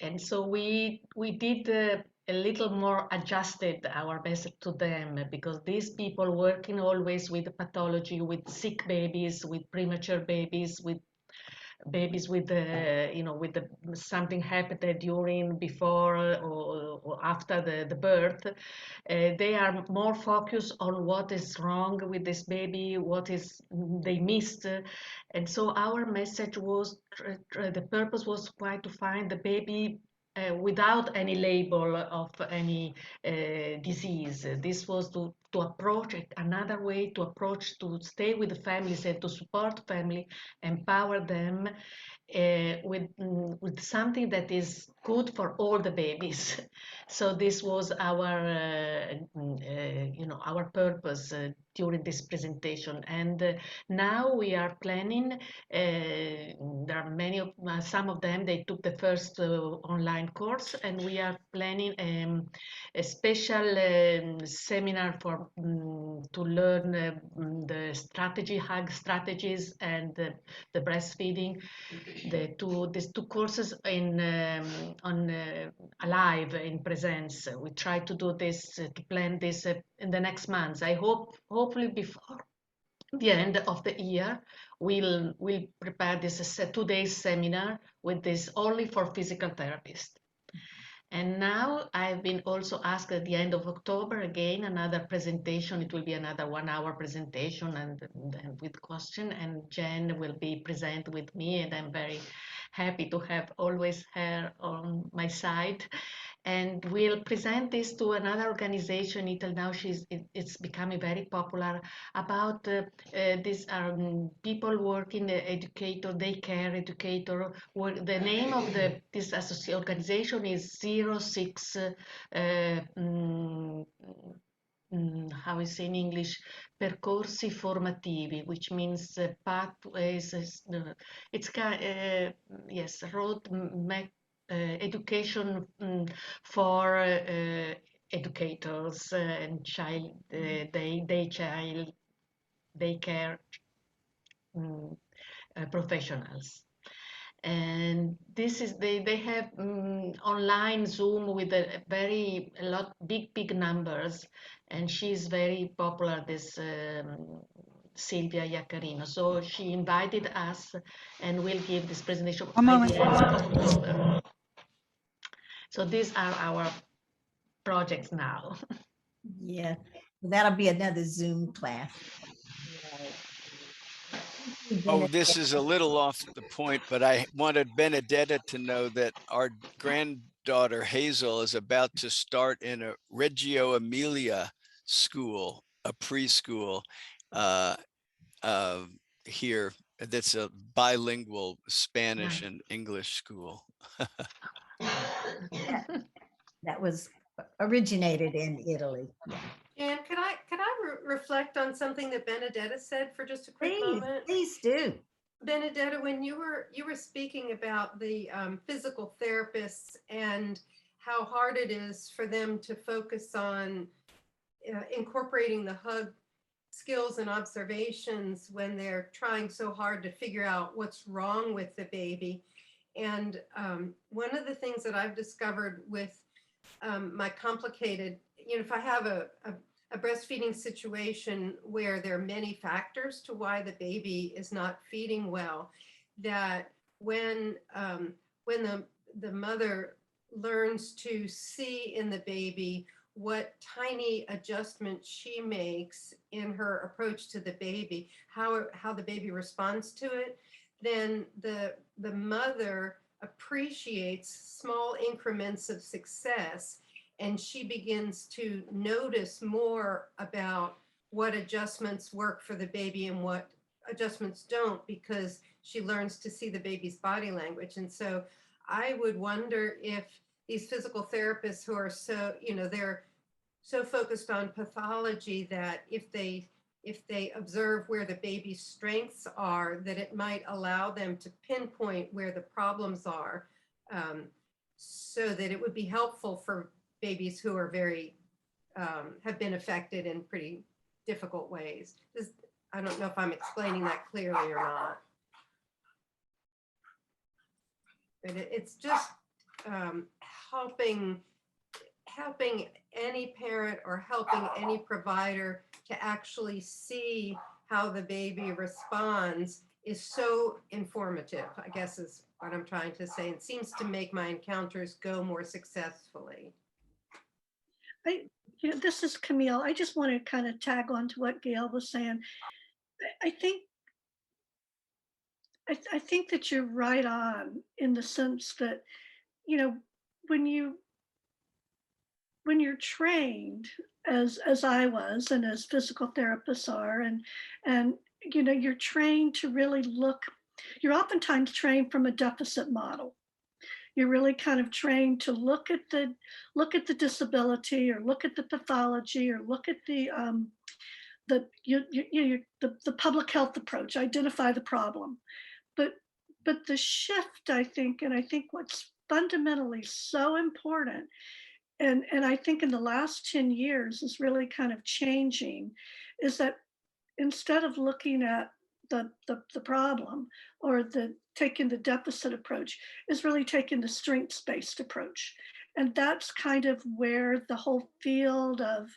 And so we did a little more adjusted our message to them, because these people working always with pathology, with sick babies, with premature babies, with babies with something happened during, before, or after the birth. They are more focused on what is wrong with this baby, what is they missed. And so our message was, the purpose was try to find the baby without any label of any disease. This was to to approach it, another way to approach, to stay with the families and to support family, empower them with something that is good for all the babies. So this was our, our purpose during this presentation. And now we are planning. There are many of some of them. They took the first online course, and we are planning a special seminar for to learn the hug strategies and the breastfeeding. These two courses in alive in presence. We try to do this to plan this in the next months. I hopefully before the end of the year we'll prepare this 2 days seminar with this only for physical therapists. And now I've been also asked at the end of October again another presentation. It will be another 1-hour presentation and with question, and Jen will be present with me, and I'm very happy to have always her on my side. And we'll present this to another organization in Italy now. It's becoming very popular about these people working educator, daycare educator. The name of this organization is 06. How is it in English? Percorsi formativi, which means pathways. It's yes, road map. Education for educators and child daycare professionals. And this is they have online Zoom with big numbers, and she's very popular, this Silvia Iaccarino. So she invited us, and we'll give this presentation One by moment. the end of October. So these are our projects now. Yeah, that'll be another Zoom class. Oh, this is a little off the point, but I wanted Benedetta to know that our granddaughter Hazel is about to start in a Reggio Emilia school, a preschool here. That's a bilingual Spanish and English school. That was originated in Italy. Yeah. And could I reflect on something that Benedetta said for just a quick moment? Please do. Benedetta, when you were speaking about the physical therapists and how hard it is for them to focus on incorporating the hug skills and observations when they're trying so hard to figure out what's wrong with the baby. And one of the things that I've discovered with my complicated, if I have a breastfeeding situation where there are many factors to why the baby is not feeding well, that when the mother learns to see in the baby what tiny adjustments she makes in her approach to the baby, how the baby responds to it, then the mother appreciates small increments of success, and she begins to notice more about what adjustments work for the baby and what adjustments don't, because she learns to see the baby's body language. And so I would wonder if these physical therapists who are so, they're so focused on pathology that if they observe where the baby's strengths are, that it might allow them to pinpoint where the problems are, so that it would be helpful for babies who are very, have been affected in pretty difficult ways. I don't know if I'm explaining that clearly or not. But it's just helping any parent or helping any provider to actually see how the baby responds is so informative, I guess is what I'm trying to say. It seems to make my encounters go more successfully. This is Camille. I just want to kind of tag on to what Gail was saying. I think that you're right on, in the sense that, when you when you're trained as I was and as physical therapists are, and you know, you're trained to really look, you're oftentimes trained from a deficit model. You're really kind of trained to look at the disability, or look at the pathology, or look at the public health approach, identify the problem. But the shift, I think, and I think what's fundamentally so important, and I think in the last 10 years is really kind of changing, is that instead of looking at the problem, or the taking the deficit approach, is really taking the strengths-based approach. And that's kind of where the whole field of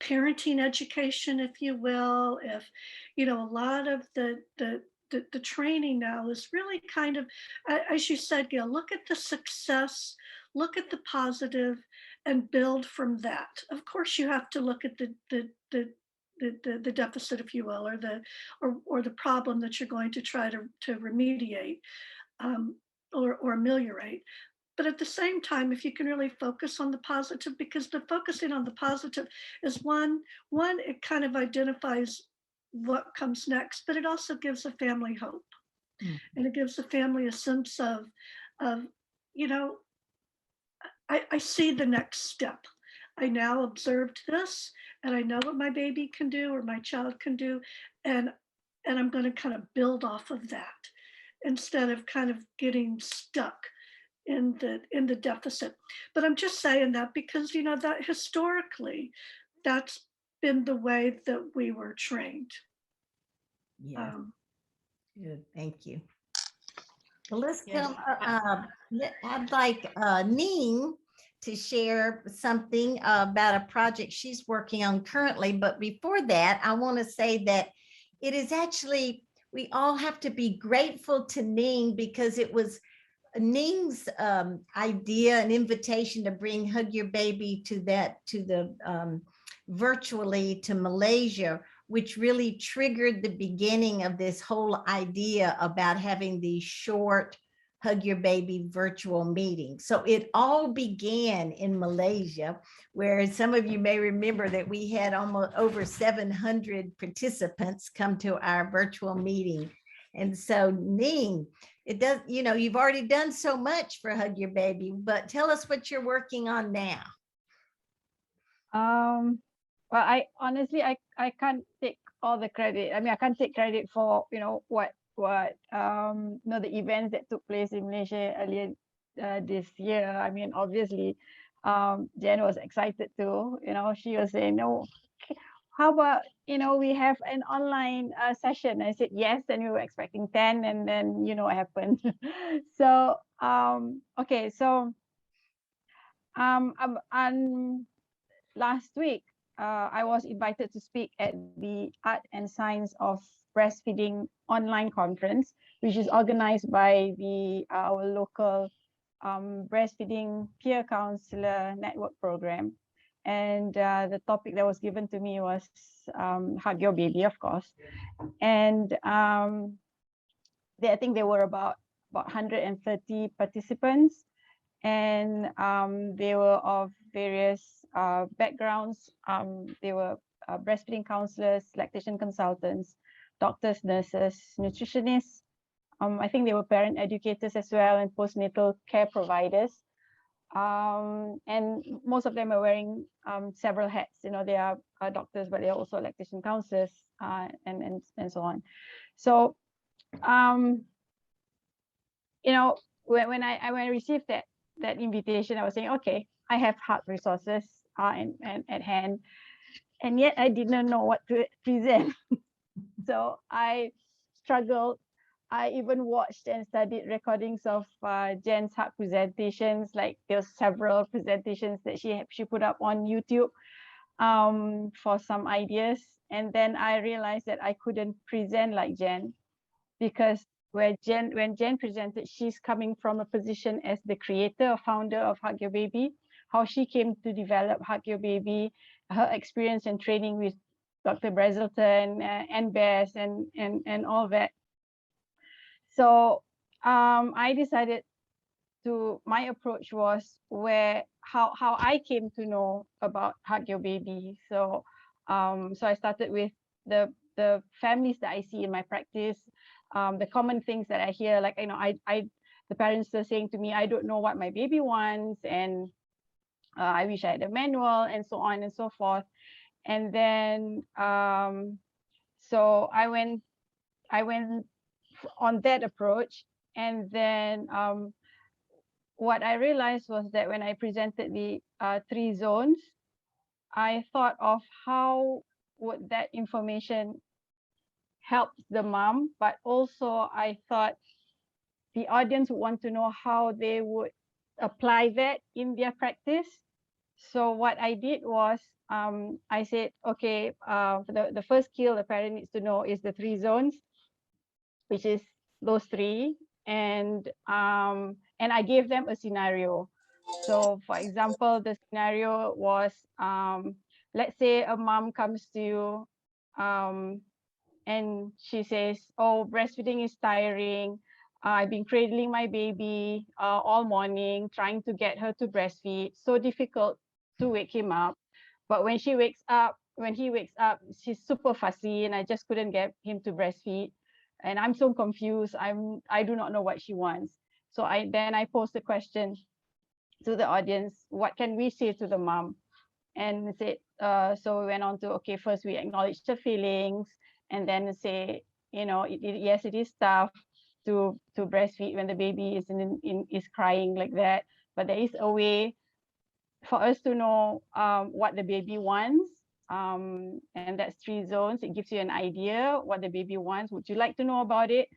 parenting education, if you will, if you know, a lot of the training now is really kind of, as you said, Gail, look at the success, look at the positive, and build from that. Of course, you have to look at the deficit, if you will, or the problem that you're going to try to remediate, or ameliorate. But at the same time, if you can really focus on the positive, because the focusing on the positive is one, it kind of identifies what comes next, but it also gives a family hope. And it gives the family a sense of, you know, I see the next step. I now observed this, and I know what my baby can do, or my child can do, and I'm going to kind of build off of that, instead of kind of getting stuck in the deficit. But I'm just saying that because, you know, that historically, that's been the way that we were trained. Yeah. Good. Thank you. Well, let's Yes. come. I'd like Ning to share something about a project she's working on currently. But before that, I want to say that it is actually, we all have to be grateful to Ning, because it was Ning's idea and invitation to bring Hug Your Baby to the virtually to Malaysia, which really triggered the beginning of this whole idea about having these short Hug Your Baby virtual meetings. So it all began in Malaysia, where some of you may remember that we had almost over 700 participants come to our virtual meeting. And so Ning, it does, you know, you've already done so much for Hug Your Baby, but tell us what you're working on now. Well, I honestly, I can't take all the credit. I mean, I can't take credit for, you know, what you know, the events that took place in Malaysia earlier this year. I mean, obviously, Jen was excited too. You know, she was saying, no, how about, you know, we have an online session? I said yes, and we were expecting 10, and then, you know, what happened. So okay, so last week I was invited to speak at the Art and Science of Breastfeeding online conference, which is organized by our local breastfeeding peer counselor network program. And the topic that was given to me was Hug Your Baby, of course. And I think there were about 130 participants, and they were of various backgrounds. They were breastfeeding counselors, lactation consultants, doctors, nurses, nutritionists. I think they were parent educators as well, and postnatal care providers. And most of them are wearing several hats. You know, they are doctors, but they're also lactation counselors, and so on. So, you know, when I received that invitation, I was saying, okay, I have hard resources and at hand, and yet I didn't know what to present. So I struggled. I even watched and studied recordings of Jen's hug presentations. Like, there's several presentations that she put up on YouTube for some ideas. And then I realized that I couldn't present like Jen, because when Jen presented, she's coming from a position as the creator or founder of Hug Your Baby, how she came to develop Hug Your Baby, her experience and training with Dr. Brazelton and Bess and all that. So I decided my approach was how I came to know about Hug Your Baby. So so I started with the families that I see in my practice, the common things that I hear, like, you know, the parents are saying to me, I don't know what my baby wants, and I wish I had a manual, and so on and so forth. And then so I went on that approach. And then what I realized was that when I presented the 3 zones, I thought of how would that information help the mom, but also I thought the audience would want to know how they would apply that in their practice. So what I did was I said, okay, the first skill the parent needs to know is the 3 zones, which is those 3. And I gave them a scenario. So for example, the scenario was, let's say a mom comes to you and she says, oh, breastfeeding is tiring. I've been cradling my baby all morning, trying to get her to breastfeed. So difficult to wake him up. But when he wakes up, she's super fussy, and I just couldn't get him to breastfeed. And I'm so confused. I do not know what she wants. So I posed the question to the audience, what can we say to the mom? And said, so we went on to, okay, first we acknowledge the feelings, and then say, you know, yes, it is tough to breastfeed when the baby is crying like that, but there is a way for us to know what the baby wants. And that's 3 zones. It gives you an idea what the baby wants. Would you like to know about it?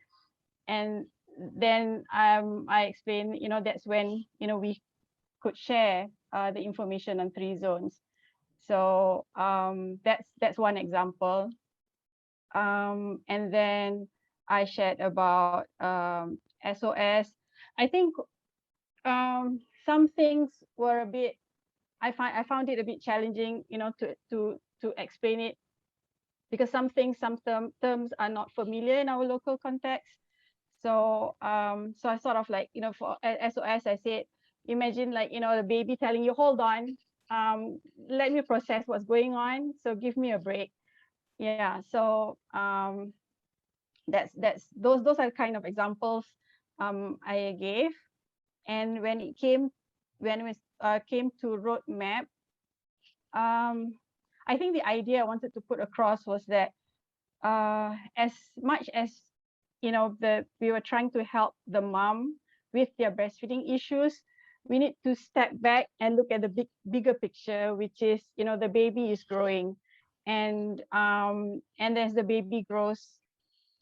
And then I explained, you know, that's when, you know, we could share the information on 3 zones. So that's one example. And then I shared about SOS. I think some things were a bit, I found it a bit challenging, you know, to explain it, because some terms are not familiar in our local context. So so I sort of, like, you know, for SOS, I said, imagine, like, you know, the baby telling you, hold on, let me process what's going on, so give me a break. Yeah, so that's those are kind of examples I gave. And when it came to roadmap, I think the idea I wanted to put across was that as much as, you know, we were trying to help the mom with their breastfeeding issues, we need to step back and look at the bigger picture, which is, you know, the baby is growing, and as the baby grows,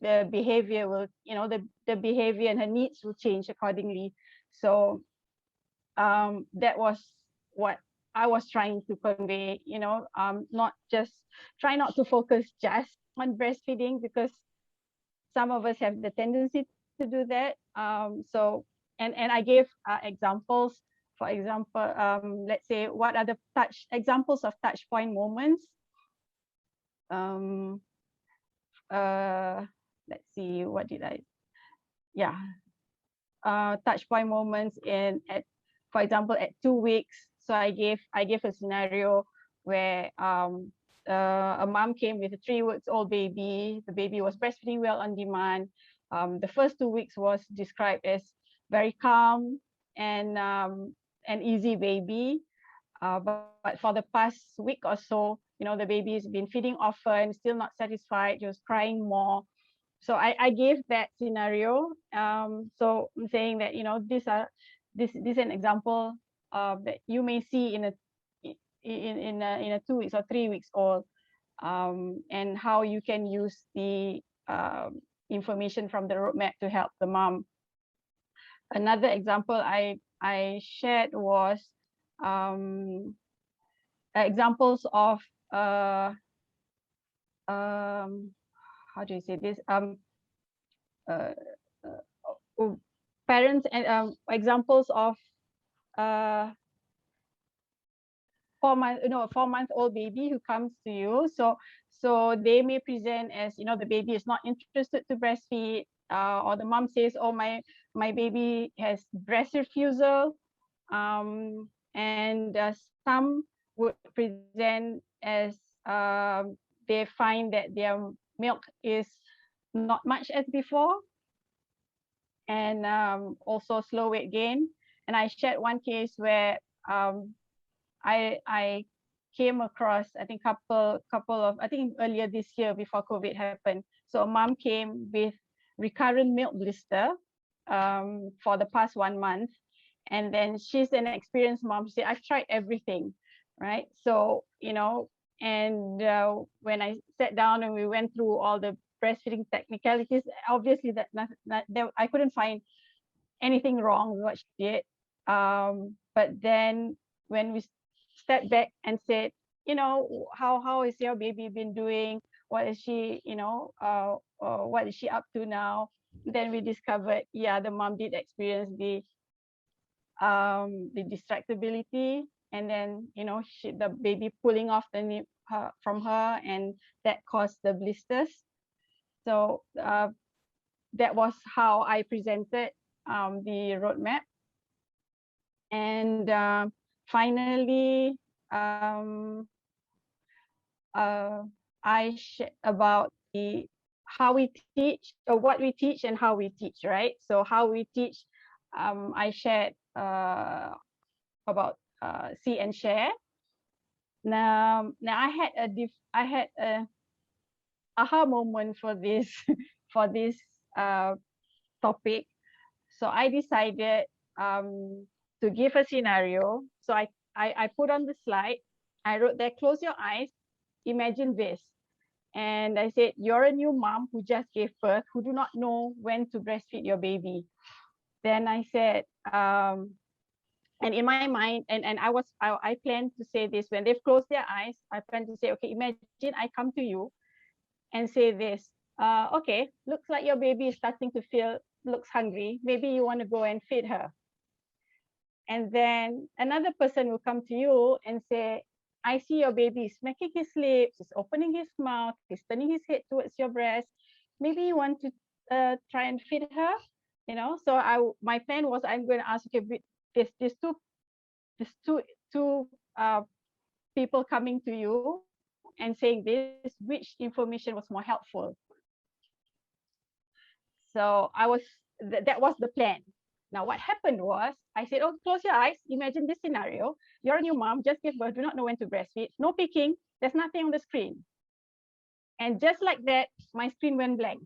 the behavior will, you know, the behavior and her needs will change accordingly. So that was what I was trying to convey, you know, try not to focus just on breastfeeding, because some of us have the tendency to do that. So and I gave examples. For example, let's say, what are the examples of touch point moments? Let's see, what did I? Yeah, touch point moments for example, at 2 weeks. So I gave a scenario where a mom came with a 3-week-old baby. The baby was breastfeeding well on demand. The first 2 weeks was described as very calm and an easy baby. But for the past week or so, you know, the baby's been feeding often, still not satisfied, just crying more. So I gave that scenario. So I'm saying that, you know, this is an example that you may see in a 2 weeks or 3 weeks old, and how you can use the information from the roadmap to help the mom. Another example I shared was examples of how do you say this? Parents and examples of 4-month-old baby who comes to you. So they may present as, you know, the baby is not interested to breastfeed. or the mom says, oh, my baby has breast refusal. And some would present as they find that their milk is not much as before, and also slow weight gain. And I shared one case where I came across, I think couple of, I think earlier this year before COVID happened. So a mom came with recurrent milk blister for the past 1 month. And then she's an experienced mom. She said, I've tried everything, right? So, you know, and when I sat down and we went through all the breastfeeding technicalities, obviously that I couldn't find anything wrong with what she did. But then when we stepped back and said, you know, how is your baby been doing? What is she, you know, what is she up to now? Then we discovered, yeah, the mom did experience the distractibility, and then, you know, the baby pulling off the nip from her, and that caused the blisters. So that was how I presented the roadmap. And finally, I shared about how we teach, or what we teach and how we teach, right? So how we teach, I shared about see and share. Now I had a aha moment for this for this topic. So I decided to give a scenario. So I put on the slide, I wrote there, close your eyes, imagine this. And I said, you're a new mom who just gave birth, who do not know when to breastfeed your baby. Then I said, and in my mind, and I planned to say this when they've closed their eyes, I plan to say, okay, imagine I come to you and say this, okay, looks like your baby is starting to looks hungry. Maybe you want to go and feed her. And then another person will come to you and say, I see your baby is smacking his lips, he's opening his mouth, he's turning his head towards your breast. Maybe you want to try and feed her, you know? So my plan was, I'm going to ask, okay, there's two people coming to you and saying this, which information was more helpful? So that was the plan. Now, what happened was, I said, oh, close your eyes. Imagine this scenario. You're a new mom, just gave birth, do not know when to breastfeed. No picking. There's nothing on the screen. And just like that, my screen went blank.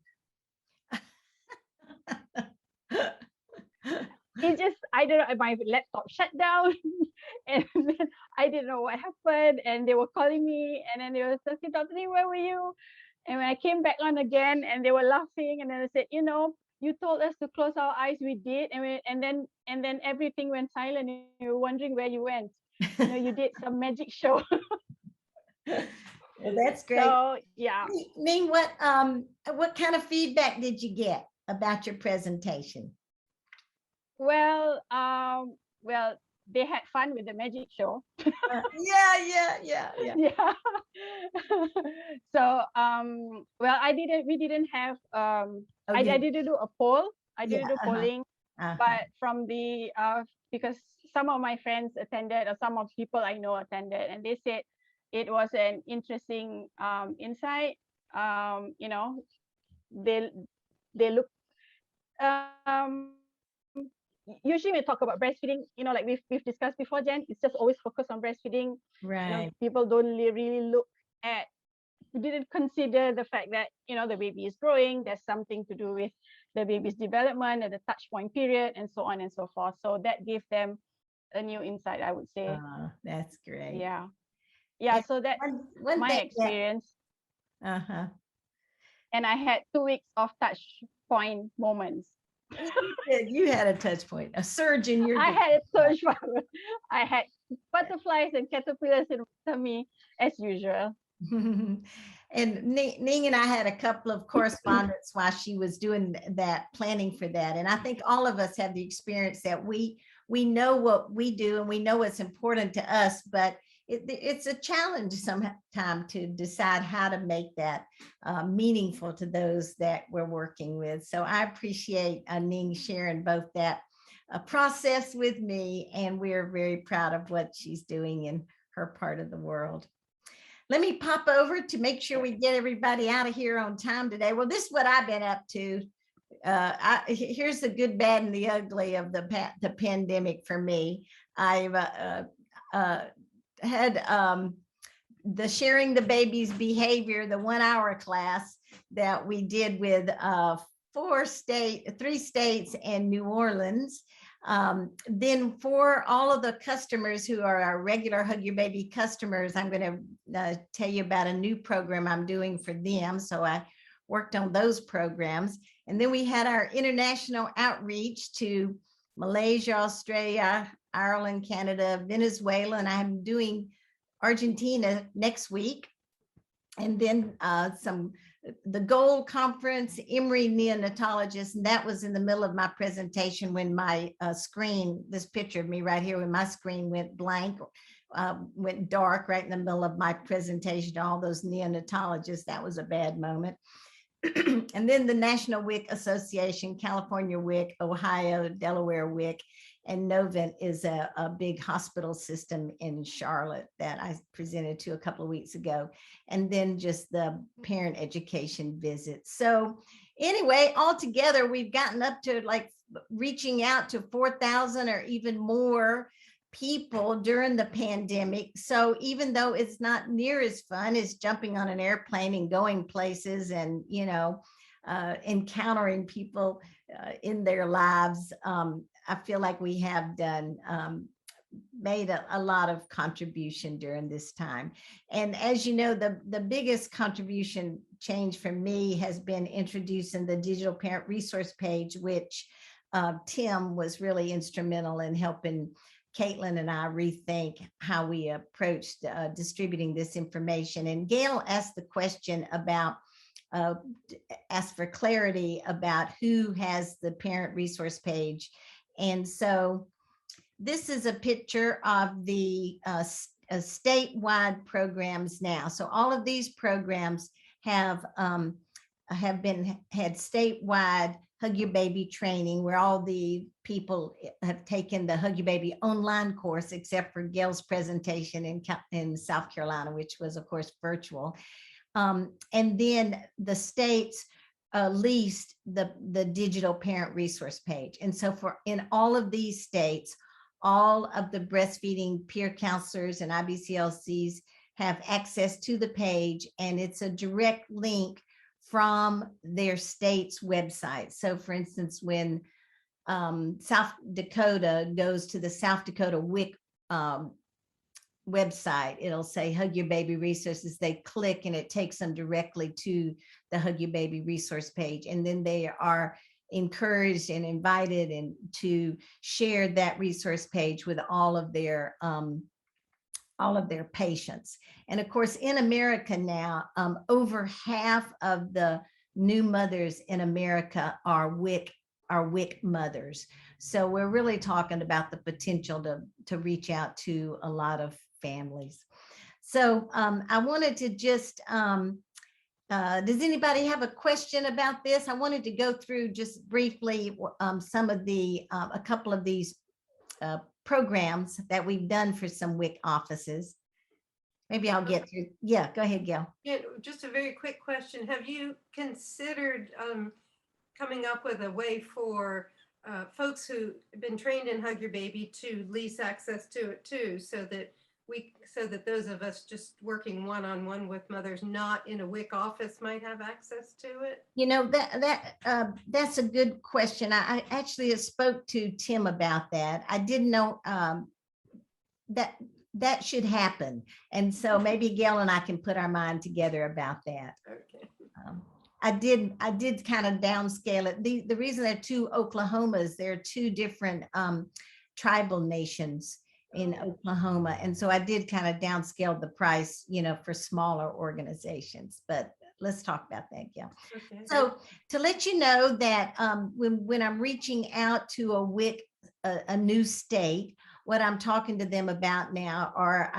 I don't know, my laptop shut down. And then I didn't know what happened. And they were calling me. And then they were saying, Dr. Lee, where were you? And when I came back on again, and they were laughing. And then I said, you know, you told us to close our eyes, we did, and then everything went silent, and you were wondering where you went. You know, you did some magic show. Well, that's great. So yeah. Ning, what kind of feedback did you get about your presentation? Well, they had fun with the magic show. Yeah. So well, we didn't have I didn't do a poll. I didn't do polling, but from the because some of my friends attended, or some of people I know attended, and they said it was an interesting insight. You know, they look usually we talk about breastfeeding, you know, like we've discussed before, Jen, it's just always focused on breastfeeding. Right. You know, people don't really look at, we didn't consider the fact that, you know, the baby is growing, there's something to do with the baby's development at the touch point period, and so on and so forth. So that gave them a new insight, I would say. That's great. Yeah. And so that's my experience. And I had 2 weeks of touch point moments. You had a touch point, a surge in your. I had a surge point. I had butterflies and caterpillars in front of me as usual. And Ning and I had a couple of correspondence while she was doing that, planning for that. And I think all of us have the experience that we know what we do and we know what's important to us, but it's a challenge sometimes to decide how to make that meaningful to those that we're working with. So I appreciate Ning sharing both that process with me, and we're very proud of what she's doing in her part of the world. Let me pop over to make sure we get everybody out of here on time today. Well, this is what I've been up to. Here's the good, bad, and the ugly of the pandemic for me. I've had the Sharing the Baby's Behavior, the 1-hour class that we did with 3 states and New Orleans. Then for all of the customers who are our regular Hug Your Baby customers, I'm going to tell you about a new program I'm doing for them. So I worked on those programs. And then we had our international outreach to Malaysia, Australia, Ireland, Canada, Venezuela, and I'm doing Argentina next week. And then the Gold Conference, Emory neonatologist, and that was in the middle of my presentation when my screen, this picture of me right here, when my screen went blank, went dark right in the middle of my presentation to all those neonatologists. That was a bad moment. And then the National WIC Association, California WIC, Ohio, Delaware WIC, and Novent is a big hospital system in Charlotte that I presented to a couple of weeks ago. And then just the parent education visits. So anyway, altogether, we've gotten up to like reaching out to 4,000 or even more people during the pandemic. So even though it's not near as fun as jumping on an airplane and going places and, you know, encountering people in their lives, I feel like we have done made a lot of contribution during this time. And as you know, the biggest contribution change for me has been introducing the digital parent resource page, which Tim was really instrumental in helping Caitlin and I rethink how we approached distributing this information. And Gail asked the question about, asked for clarity about who has the parent resource page. And so this is a picture of the statewide programs now. So all of these programs have had statewide Hug Your Baby training, where all the people have taken the Hug Your Baby online course, except for Gail's presentation in South Carolina, which was, of course, virtual. And then the states leased the digital parent resource page. And so in all of these states, all of the breastfeeding peer counselors and IBCLCs have access to the page, and it's a direct link from their state's website. So for instance, when South Dakota goes to the South Dakota WIC website, it'll say Hug Your Baby resources. They click and it takes them directly to the Hug Your Baby resource page. And then they are encouraged and invited and to share that resource page with all of their patients. And of course, in America now, over half of the new mothers in America are WIC mothers. So we're really talking about the potential to reach out to a lot of families. So I wanted to just, does anybody have a question about this? I wanted to go through just briefly some of a couple of these programs that we've done for some WIC offices. Maybe I'll get through. Yeah, go ahead, Gail. Yeah, just a very quick question. Have you considered coming up with a way for folks who have been trained in Hug Your Baby to lease access to it too, so that those of us just working one-on-one with mothers not in a WIC office might have access to it? You know, that's a good question. I actually spoke to Tim about that. I didn't know that should happen. And so maybe Gail and I can put our mind together about that. Okay. I did kind of downscale it. The reason there are 2 Oklahomas, there are 2 different tribal nations in Oklahoma. And so I did kind of downscale the price, you know, for smaller organizations, but let's talk about that, Gail. Okay. So to let you know that when I'm reaching out to a WIC, a new state, what I'm talking to them about now are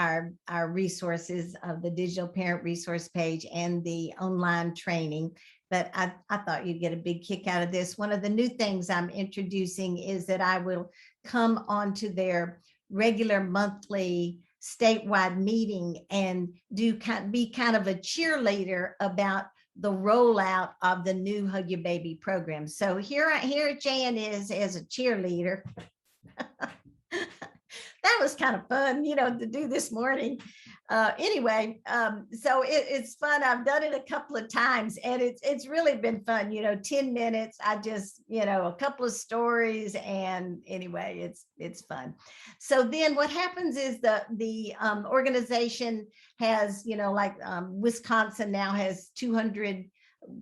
our resources of the digital parent resource page and the online training. But I thought you'd get a big kick out of this. One of the new things I'm introducing is that I will come onto their regular monthly statewide meeting and be kind of a cheerleader about the rollout of the new Hug Your Baby program. So here Jan is as a cheerleader. That was kind of fun, to do this morning. Anyway, so it's fun. I've done it a couple of times and it's really been fun, 10 minutes. I just, a couple of stories, and anyway, it's fun. So then what happens is the organization has, Wisconsin now has 200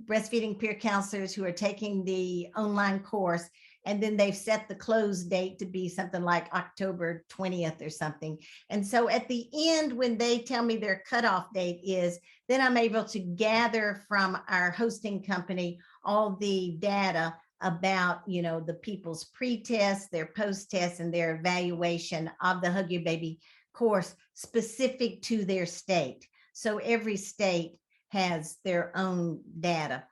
breastfeeding peer counselors who are taking the online course. And then they've set the close date to be something like October 20th or something. And so at the end, when they tell me their cutoff date is, then I'm able to gather from our hosting company all the data about, the people's pre-test, their post-test, and their evaluation of the Hug Your Baby course specific to their state. So every state has their own data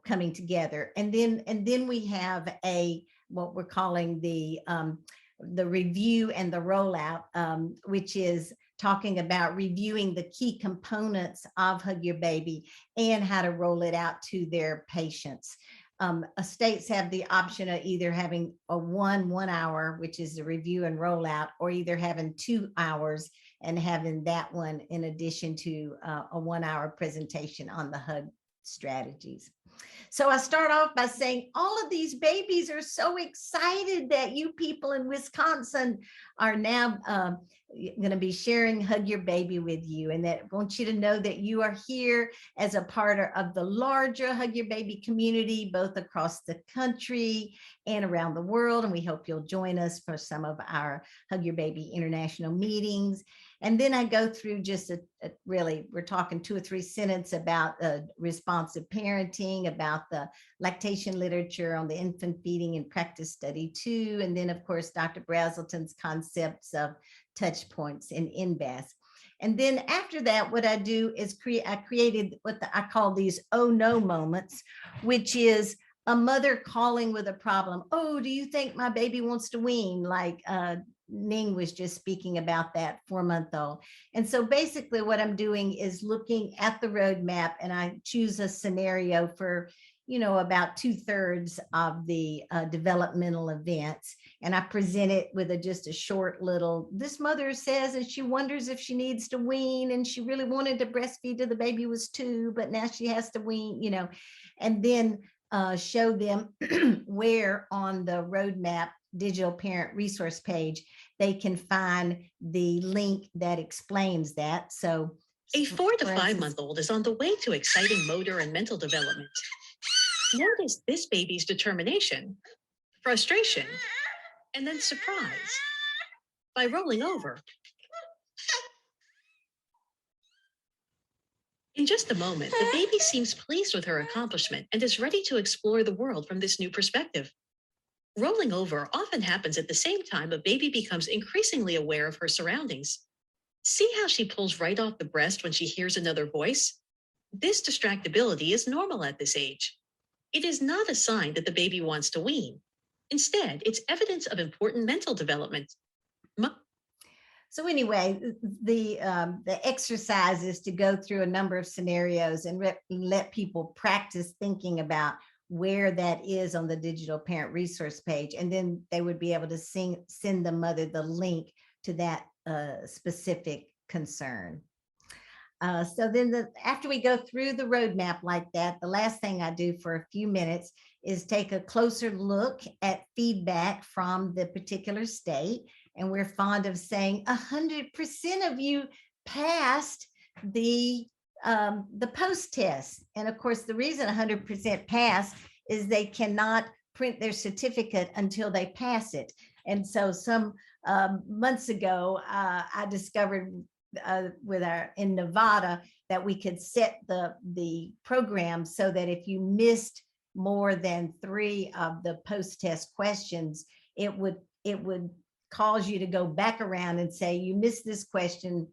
coming together, and then we have what we're calling the review and the rollout, which is talking about reviewing the key components of Hug Your Baby and how to roll it out to their patients. States have the option of either having a 1 hour, which is the review and rollout, or either having 2 hours and having that one in addition to a 1 hour presentation on the Hug strategies. So I start off by saying all of these babies are so excited that you people in Wisconsin are now going to be sharing Hug Your Baby with you, and that I want you to know that you are here as a part of the larger Hug Your Baby community, both across the country and around the world. And we hope you'll join us for some of our Hug Your Baby international meetings. And then I go through just really, we're talking 2 or 3 sentences about responsive parenting, about the lactation literature on the infant feeding and practice study 2. And then of course, Dr. Brazelton's concepts of touch points and NBAS. And then after that, what I do is I created what I call these oh no moments, which is a mother calling with a problem. Oh, do you think my baby wants to wean? Like Ning was just speaking about that 4-month-old. And so basically what I'm doing is looking at the roadmap, and I choose a scenario for, about 2/3 of the developmental events. And I present it with just a short little, this mother says, and she wonders if she needs to wean, and she really wanted to breastfeed till the baby was 2, but now she has to wean, and then show them where on the roadmap digital parent resource page they can find the link that explains that. So a 4 to 5 month old is on the way to exciting motor and mental development. Notice this baby's determination, frustration, and then surprise by rolling over. In just a moment, the baby seems pleased with her accomplishment and is ready to explore the world from this new perspective. Rolling over often happens at the same time a baby becomes increasingly aware of her surroundings. See how she pulls right off the breast when she hears another voice? This distractibility is normal at this age. It is not a sign that the baby wants to wean. Instead, it's evidence of important mental development. So anyway, the exercise is to go through a number of scenarios and let people practice thinking about where that is on the digital parent resource page. And then they would be able to send the mother the link to that specific concern. So then after we go through the roadmap like that, the last thing I do for a few minutes is take a closer look at feedback from the particular state. And we're fond of saying 100% of you passed the post-test. And of course, the reason 100% pass is they cannot print their certificate until they pass it. And so some months ago, I discovered in Nevada that we could set the program so that if you missed more than 3 of the post-test questions, it would cause you to go back around and say, you missed this question,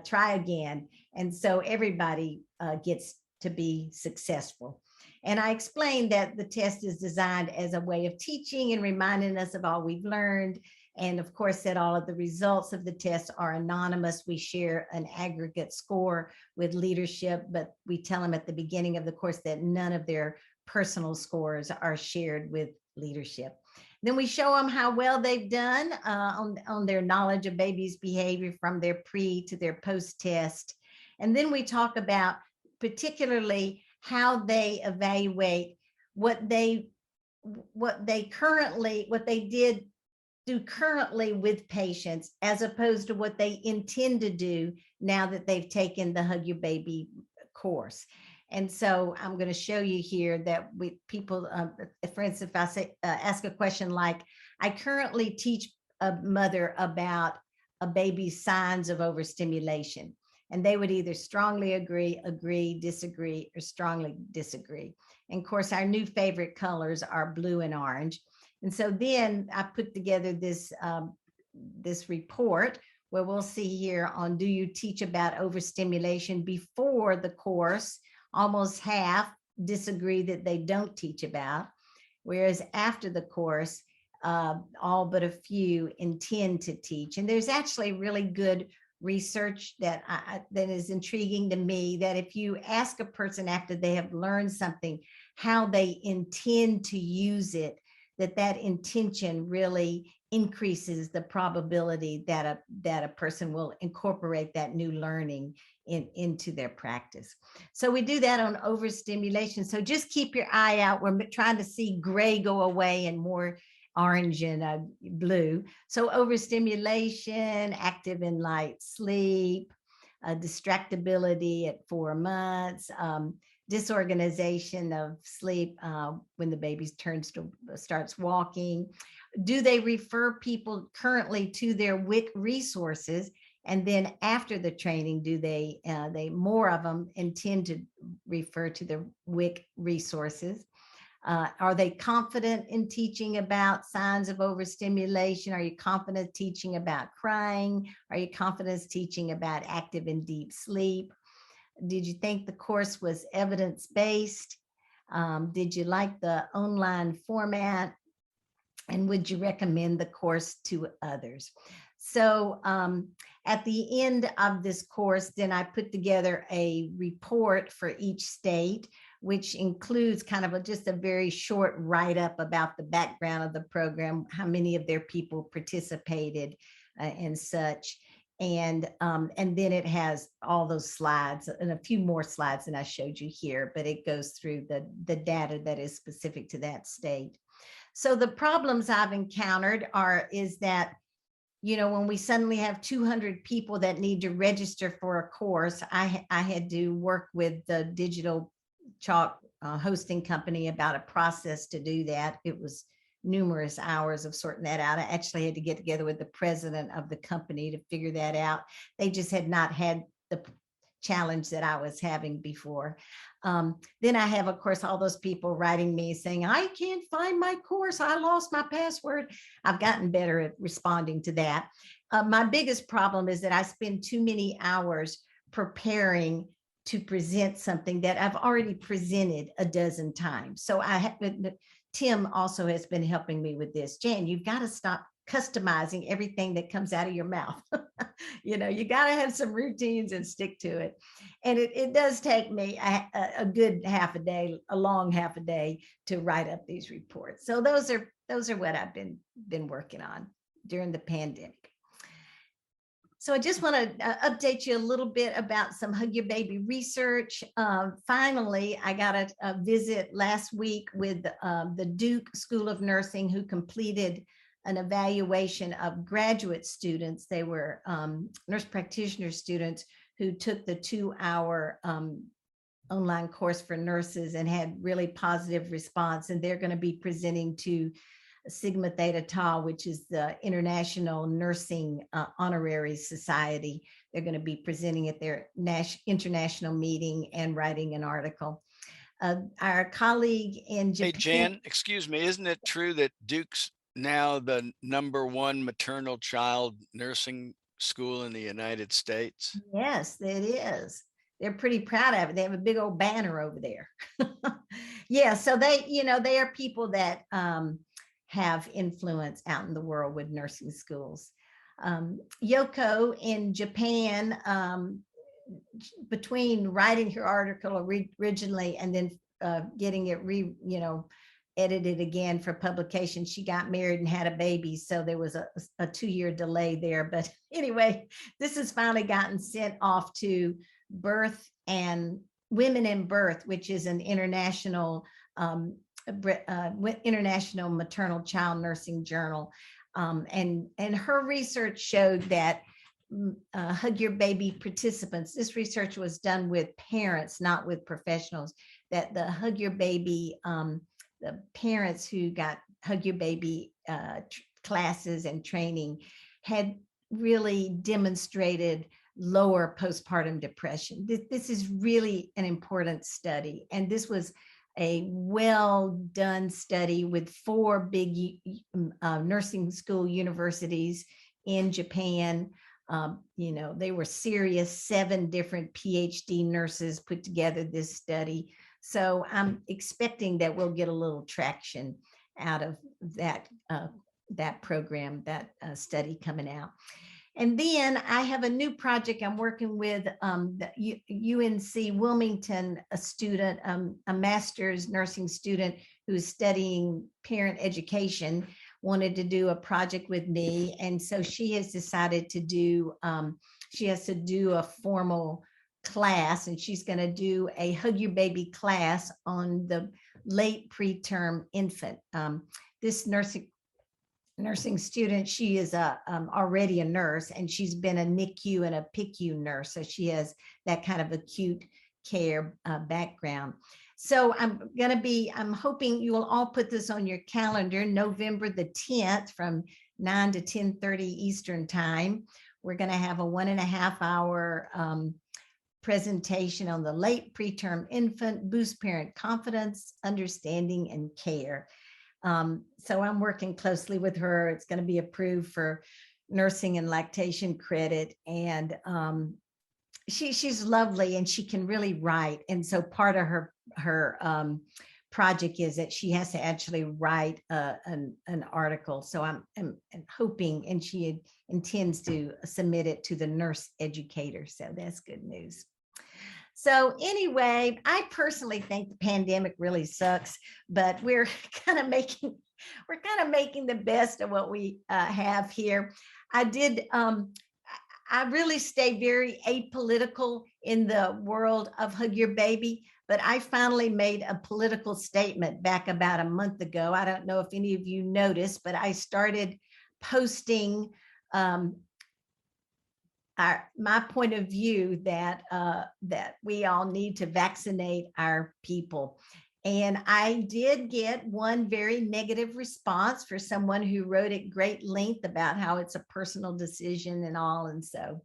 try again. And so everybody gets to be successful. And I explained that the test is designed as a way of teaching and reminding us of all we've learned. And of course, that all of the results of the test are anonymous. We share an aggregate score with leadership, but we tell them at the beginning of the course that none of their personal scores are shared with leadership. Then we show them how well they've done on their knowledge of baby's behavior from their pre to their post test. And then we talk about particularly how they evaluate what they did do currently with patients, as opposed to what they intend to do now that they've taken the Hug Your Baby course. And so I'm going to show you here that people, for instance, if I say, ask a question like, I currently teach a mother about a baby's signs of overstimulation. And they would either strongly agree, disagree, or strongly disagree. And of course, our new favorite colors are blue and orange. And so then I put together this, this report where we'll see here on, do you teach about overstimulation before the course? Almost half disagree that they don't teach about, whereas after the course, all but a few intend to teach. And there's actually really good research that is intriguing to me, that if you ask a person after they have learned something, how they intend to use it, that intention really increases the probability that a person will incorporate that new learning into their practice. So we do that on overstimulation. So just keep your eye out. We're trying to see gray go away and more orange and blue. So overstimulation, active and light sleep, distractibility at 4 months, disorganization of sleep when the baby starts walking. Do they refer people currently to their WIC resources? And then after the training, do they more of them intend to refer to the WIC resources? Are they confident in teaching about signs of overstimulation? Are you confident teaching about crying? Are you confident teaching about active and deep sleep? Did you think the course was evidence-based? Did you like the online format? And would you recommend the course to others? So at the end of this course, then I put together a report for each state, which includes kind of just a very short write-up about the background of the program, how many of their people participated and such. And then it has all those slides and a few more slides than I showed you here, but it goes through the data that is specific to that state. So the problems I've encountered is that, you know, when we suddenly have 200 people that need to register for a course, I had to work with the Digital Chalk hosting company about a process to do that. It was numerous hours of sorting that out. I actually had to get together with the president of the company to figure that out. They just had not had the challenge that I was having before. Then I have, of course, all those people writing me saying, I can't find my course. I lost my password. I've gotten better at responding to that. My biggest problem is that I spend too many hours preparing to present something that I've already presented a dozen times. So Tim also has been helping me with this. Jan, you've got to stop customizing everything that comes out of your mouth. You know, you got to have some routines and stick to it. And it does take me a good half a day, a long half a day to write up these reports. So those are what I've been working on during the pandemic. So I just want to update you a little bit about some Hug Your Baby research. Finally, I got a visit last week with the Duke School of Nursing, who completed an evaluation of graduate students. They were nurse practitioner students who took the 2-hour online course for nurses and had really positive response. And they're going to be presenting to Sigma Theta Tau, which is the International Nursing Honorary Society. They're going to be presenting at their international meeting and writing an article. Our colleague in Japan. Hey, Jan, excuse me, isn't it true that Duke's now the #1 maternal child nursing school in the United States. Yes, it is. They're pretty proud of it. They have a big old banner over there. Yeah, so they, they are people that have influence out in the world with nursing schools. Yoko in Japan, between writing her article originally and then getting it edited again for publication, she got married and had a baby, so there was a 2-year delay there. But anyway, this has finally gotten sent off to Birth and Women in Birth, which is an international international maternal child nursing journal, and her research showed that Hug Your Baby participants, this research was done with parents, not with professionals, that the Hug Your Baby, the parents who got Hug Your Baby classes and training had really demonstrated lower postpartum depression. This is really an important study. And this was a well done study with 4 big nursing school universities in Japan. They were serious. 7 different PhD nurses put together this study. So I'm expecting that we'll get a little traction out of that program, that study coming out. And then I have a new project I'm working with the UNC Wilmington, a student, a master's nursing student who's studying parent education, wanted to do a project with me. And so she has decided to do, she has to do a formal class, and she's going to do a Hug Your Baby class on the late preterm infant. This nursing student, she is already a nurse, and she's been a NICU and a PICU nurse, so she has that kind of acute care background. So I'm hoping you will all put this on your calendar, November the 10th from 9 to 10:30 Eastern time. We're going to have a 1.5 hour presentation on the late preterm infant, boost parent confidence, understanding, and care. So I'm working closely with her. It's going to be approved for nursing and lactation credit. And she's lovely, and she can really write. And so part of her project is that she has to actually write an article. So I'm hoping, and she intends to submit it to the nurse educator. So that's good news. So anyway, I personally think the pandemic really sucks, but we're kind of making the best of what we have here. I really stay very apolitical in the world of Hug Your Baby, but I finally made a political statement back about a month ago. I don't know if any of you noticed, but I started posting my point of view that we all need to vaccinate our people. And I did get one very negative response for someone who wrote at great length about how it's a personal decision and all. And so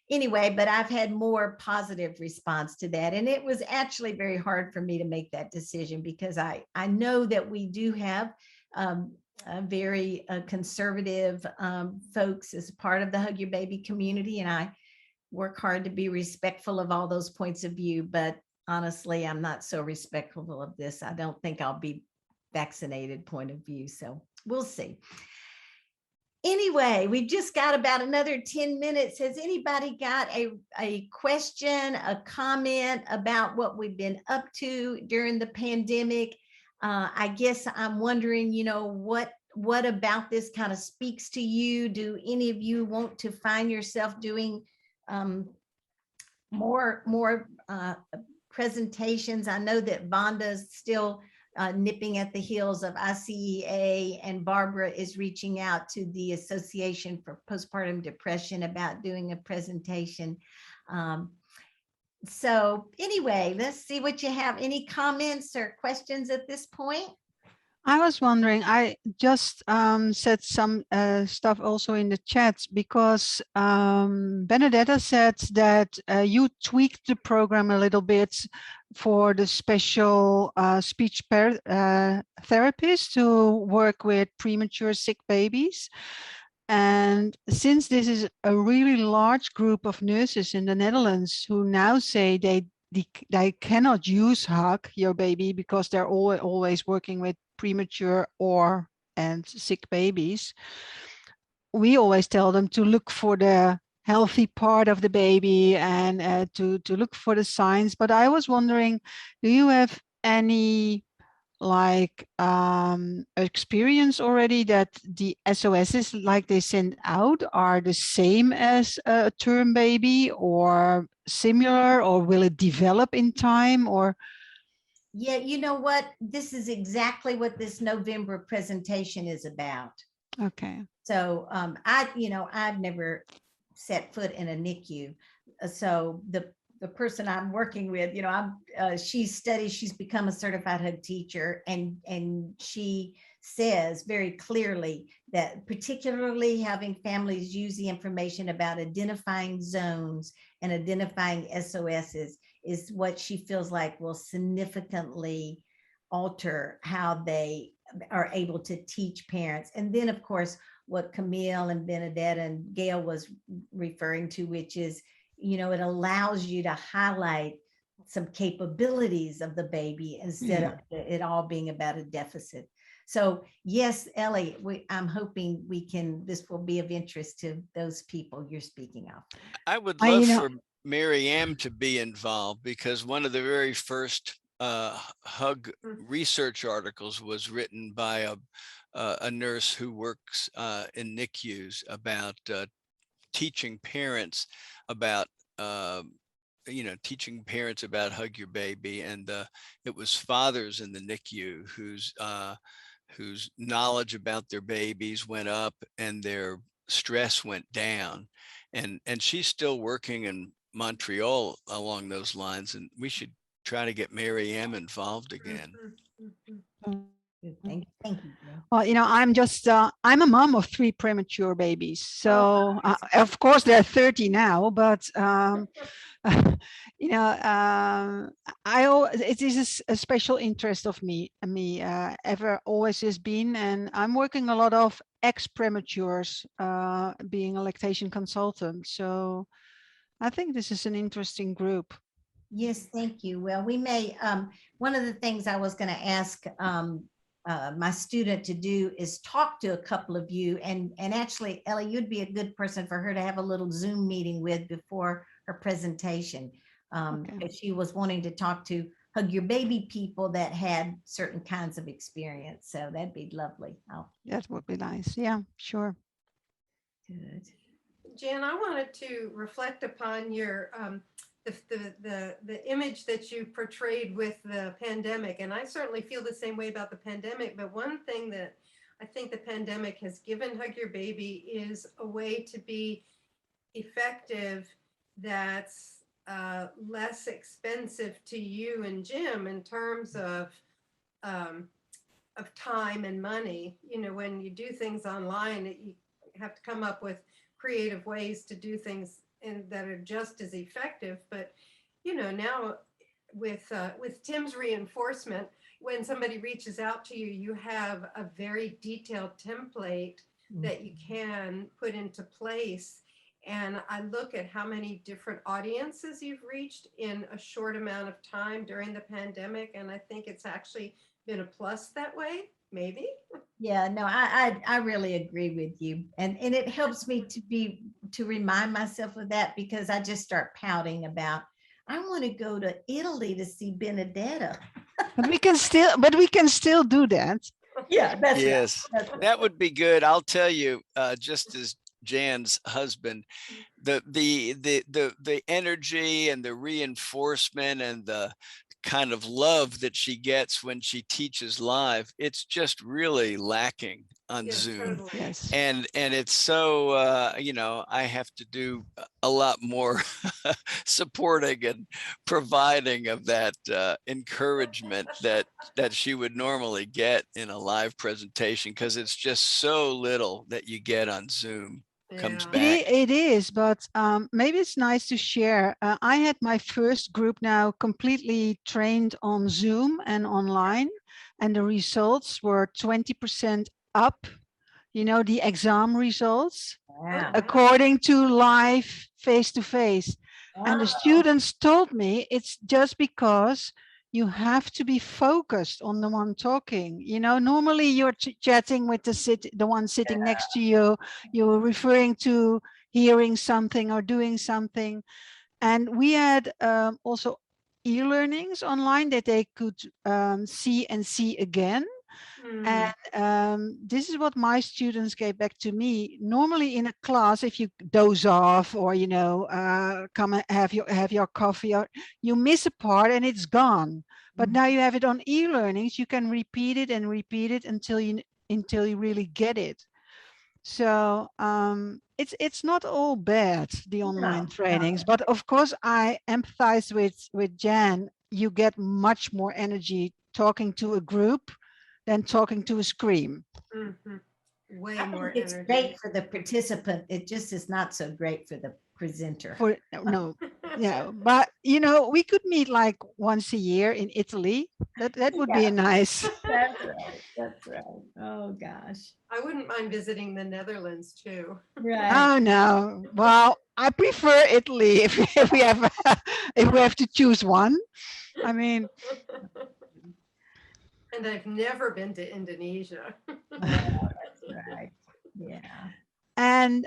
anyway, but I've had more positive response to that. And it was actually very hard for me to make that decision, because I know that we do have very conservative folks as part of the Hug Your Baby community, and I work hard to be respectful of all those points of view. But honestly, I'm not so respectful of this. I don't think I'll be vaccinated point of view. So we'll see. Anyway, we've just got about another 10 minutes. Has anybody got a question, a comment about what we've been up to during the pandemic? I guess I'm wondering, what about this kind of speaks to you? Do any of you want to find yourself doing more presentations? I know that Vonda's still nipping at the heels of ICEA, and Barbara is reaching out to the Association for Postpartum Depression about doing a presentation. So anyway, let's see what you have. Any comments or questions at this point? I was wondering, I just said some stuff also in the chat because Benedetta said that you tweaked the program a little bit for the special speech therapists to work with premature sick babies. And since this is a really large group of nurses in the Netherlands who now say they cannot use Hug Your Baby because they're always working with premature and sick babies, we always tell them to look for the healthy part of the baby and to look for the signs. But I was wondering, do you have any experience already that the SOSs like they send out are the same as a term baby or similar, or will it develop in time? Or yeah, you know what, this is exactly what this November presentation is about. Okay. So I've never set foot in a NICU, so the person I'm working with, she's become a certified Hug teacher, and she says very clearly that particularly having families use the information about identifying zones and identifying SOSs is what she feels like will significantly alter how they are able to teach parents. And then of course, what Camille and Benedetta and Gail was referring to, which is, it allows you to highlight some capabilities of the baby instead of it all being about a deficit. So yes, Ellie, I'm hoping this will be of interest to those people you're speaking of. I would love for Mary Ann to be involved, because one of the very first Hug research articles was written by a nurse who works in NICUs about teaching parents about teaching parents about Hug Your Baby, and it was fathers in the NICU whose knowledge about their babies went up and their stress went down, and she's still working in Montreal along those lines, and we should try to get Mary Ann involved again. Thank you. Well, I'm a mom of 3 premature babies. So of course they're 30 now, but it is a special interest of me ever always has been, and I'm working a lot of ex-prematures, being a lactation consultant. So I think this is an interesting group. Yes, thank you. Well, we may, one of the things I was going to ask my student to do is talk to a couple of you, and actually, Ellie, you'd be a good person for her to have a little Zoom meeting with before her presentation. Because she was wanting to talk to Hug Your Baby people that had certain kinds of experience. So that'd be lovely. That would be nice. Yeah, sure. Good. Jan, I wanted to reflect upon your the image that you portrayed with the pandemic. And I certainly feel the same way about the pandemic. But one thing that I think the pandemic has given Hug Your Baby is a way to be effective that's less expensive to you and Jim in terms of time and money. When you do things online, you have to come up with creative ways to do things that are just as effective. But now with Tim's reinforcement, when somebody reaches out to you, you have a very detailed template that you can put into place. And I look at how many different audiences you've reached in a short amount of time during the pandemic, and I think it's actually been a plus that way. Maybe. Yeah, no, I really agree with you. And it helps me to remind myself of that, because I just start pouting about, I want to go to Italy to see Benedetta. But we can still do that. Yeah, Yes, that would be good. I'll tell you, just as Jan's husband, the energy and the reinforcement and the kind of love that she gets when she teaches live, it's just really lacking on Yes, Zoom. totally. Yes. And it's so you know, I have to do a lot more supporting and providing of that encouragement that she would normally get in a live presentation, because it's just so little that you get on Zoom comes Yeah. back. It is, but maybe it's nice to share. I had my first group now completely trained on Zoom and online, and the results were 20% up. You know, the exam results, Wow. according to live face-to-face. And the Wow. students told me it's just because you have to be focused on the one talking. You know, normally you're chatting with the one sitting next to you, you're referring to hearing something or doing something. And we had also e-learnings online that they could see and see again. Mm. And this is what my students gave back to me. Normally in a class, if you doze off or, you know, come and have your coffee, or you miss a part and it's gone. But now you have it on e-learnings, you can repeat it and repeat it until you really get it. So it's not all bad, the online trainings, but of course I empathize with Jan. You get much more energy talking to a group than talking to a screen. Mhm. Way I more think it's energy. great for the participant. It just is not so great for the presenter. For no, yeah, but you know, we could meet like once a year in Italy. That would be Yeah. a nice. That's right. That's right. Oh gosh. I wouldn't mind visiting the Netherlands too. Right. Oh no. Well, I prefer Italy if we have if we have to choose one. I mean, And I've never been to Indonesia. That's right. Yeah. and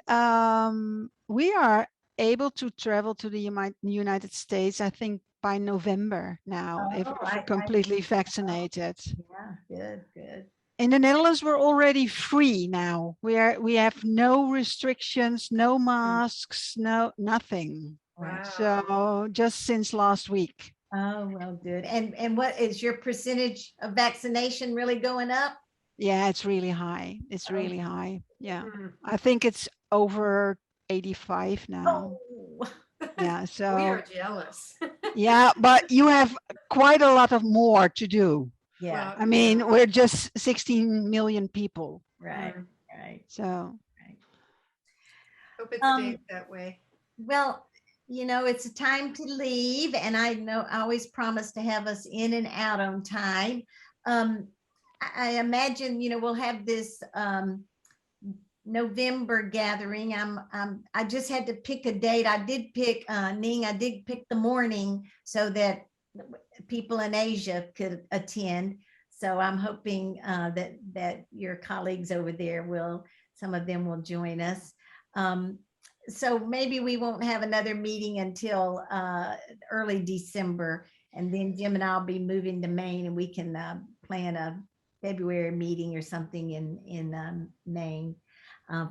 we are able to travel to the United States, I think, by November now, if Oh, we're completely vaccinated. yeah. Good. Good. In the Netherlands, we're already free now. We have no restrictions, no masks, no nothing. Wow. So just since last week. Oh, well, good. And what is your percentage of vaccination really going up? Yeah, it's really high. It's really high. Yeah. Mm. I think it's over 85 now. Oh. Yeah. We So are jealous. yeah, but you have quite a lot of more to do. Yeah. Well, I mean, we're just 16 million people. Right. Mm. Right. So Hope it Um, stays that way. Well, you know, it's a time to leave, and I know I always promise to have us in and out on time. I imagine, you know, we'll have this November gathering. I just had to pick a date. I did pick Ning. I did pick the morning so that people in Asia could attend. So I'm hoping that your colleagues over there some of them will join us. So maybe we won't have another meeting until early December, and then Jim and I'll be moving to Maine, and we can plan a February meeting or something in Maine.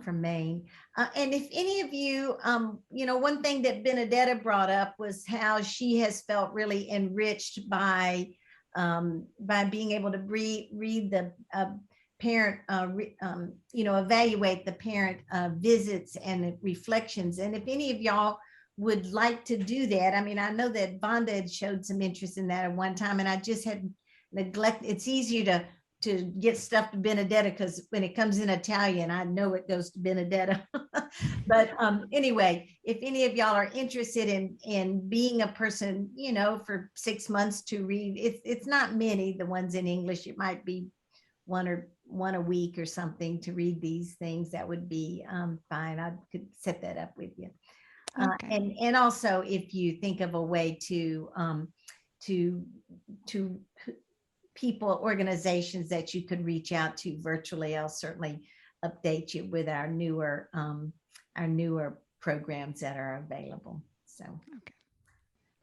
From Maine. And if any of you, you know, one thing that Benedetta brought up was how she has felt really enriched by being able to read the parent, you know, evaluate the parent visits and reflections. And if any of y'all would like to do that, I mean, I know that Vonda had showed some interest in that at one time, and I just had neglected. It's easier to get stuff to Benedetta because when it comes in Italian, I know it goes to Benedetta. But anyway, if any of y'all are interested in being a person, you know, for 6 months to read, it's not many, the ones in English, it might be one a week or something to read these things. That would be fine. I could set that up with you. okay. And also, if you think of a way to people, organizations that you could reach out to virtually, I'll certainly update you with our newer programs that are available. So, Okay.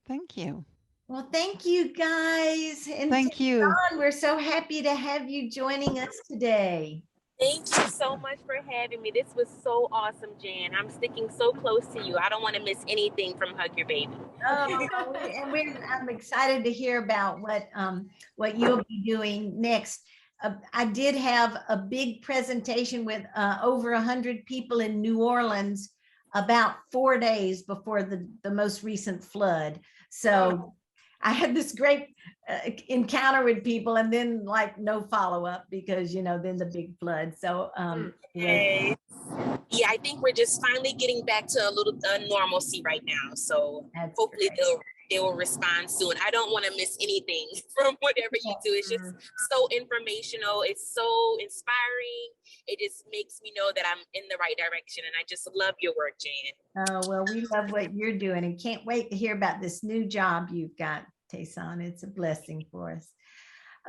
Thank you. well, thank you guys. And Thank you. Dawn, we're so happy to have you joining us today. Thank you so much for having me. This was so awesome, Jan. I'm sticking so close to you. I don't want to miss anything from Hug Your Baby. Oh, and I'm excited to hear about what you'll be doing next. I did have a big presentation with over 100 people in New Orleans about 4 days before the most recent flood. So I had this great encounter with people, and then like no follow-up because then the big flood. So yeah, I think we're just finally getting back to a little normalcy right now. So hopefully they will respond soon. I don't want to miss anything from whatever you do. It's just so informational. It's so inspiring. It just makes me know that I'm in the right direction. And I just love your work, Jan. Oh, well, we love what you're doing and can't wait to hear about this new job you've got, Tayson. It's a blessing for us.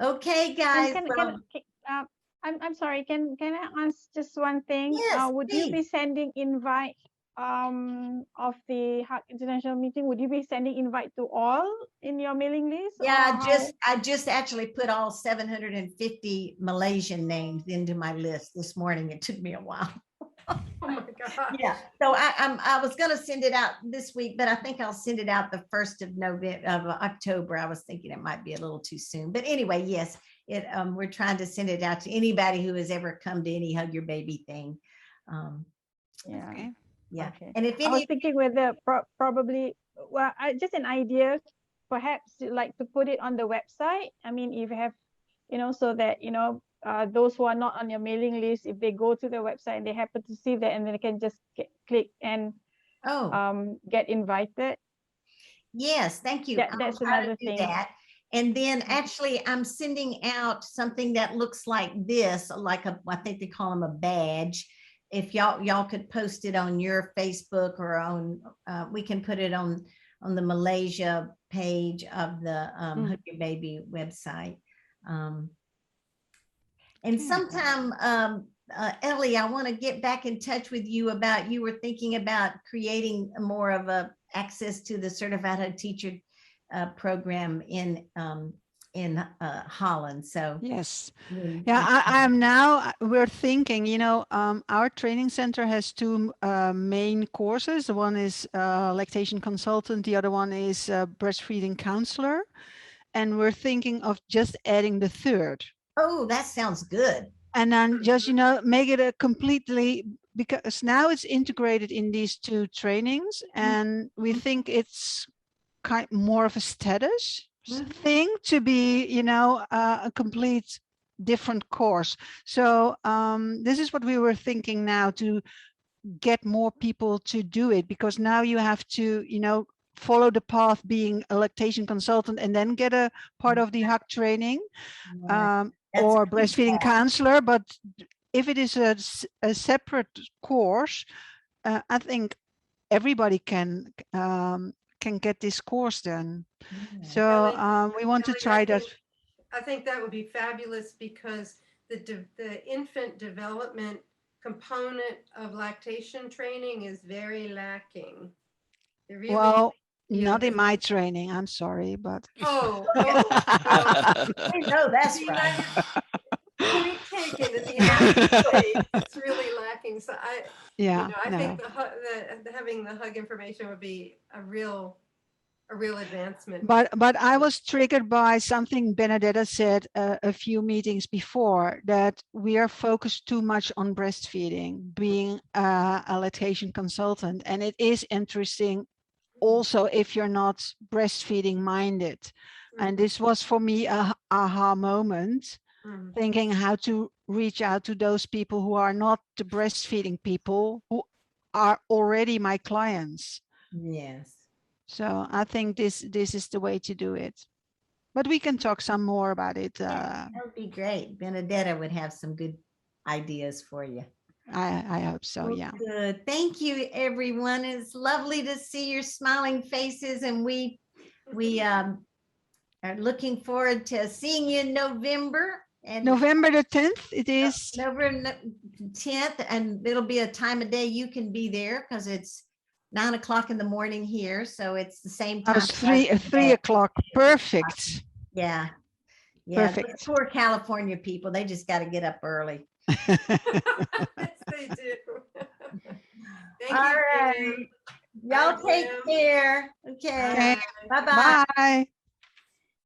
Okay, guys. I'm sorry. Can I ask just one thing? Yes, would please. you be sending invite of the Hug International meeting? Would you be sending invite to all in your mailing list? Yeah, I just actually put all 750 Malaysian names into my list this morning. It took me a while. Oh my God. Yeah. So I was going to send it out this week, but I think I'll send it out the 1st of October. I was thinking it might be a little too soon, but anyway, yes, we're trying to send it out to anybody who has ever come to any Hug Your Baby thing. Yeah. Okay. Yeah. Okay. And if I was thinking whether probably, well, just an idea, perhaps like to put it on the website. I mean, if you have, so that, those who are not on your mailing list, if they go to the website and they happen to see that, and then they can just click and get invited. Yes, thank you. That's another thing. That. And then actually I'm sending out something that looks like this, like I think they call them a badge. If y'all could post it on your Facebook or on, we can put it on the Malaysia page of the Hug Your Baby website. And sometime, Ellie, I want to get back in touch with you about, you were thinking about creating more of a access to the Certified Hug Teacher program in Holland. So yes, I am now. We're thinking. Our training center has two main courses. One is lactation consultant. The other one is breastfeeding counselor, and we're thinking of just adding the third. Oh, that sounds good. And then just make it a completely, because now it's integrated in these two trainings, and we think it's kind more of a status thing to be, a complete different course. So this is what we were thinking now, to get more people to do it, because now you have to, follow the path being a lactation consultant and then get a part of the Hug training, or breastfeeding counselor. But if it is a separate course, I think everybody can get this course done. So we want to try that. I think that would be fabulous, because the infant development component of lactation training is very lacking. Really, well, not in my training, I'm sorry, but no, that's right. Point taken in the United States, it's really lacking. So I think having the Hug information would be a real advancement. But I was triggered by something Benedetta said a few meetings before, that we are focused too much on breastfeeding, being a lactation consultant, and it is interesting also if you're not breastfeeding minded. And this was for me a aha moment, thinking how to reach out to those people who are not the breastfeeding people, who are already my clients. Yes. So I think this is the way to do it. But we can talk some more about it. That would be great. Benedetta would have some good ideas for you. I hope so. Well, yeah. Good. Thank you, everyone. It's lovely to see your smiling faces, and we are looking forward to seeing you in November. And November the 10th, it is. November 10th, and it'll be a time of day you can be there, because it's 9 o'clock in the morning here, so it's the same time. I was 3 o'clock. Perfect. Yeah. Perfect. Poor California people, they just got to get up early. Yes, they do. Thank All you, right. Kim. Y'all Bye, take Kim. care. Okay. Okay. Bye-bye. Bye.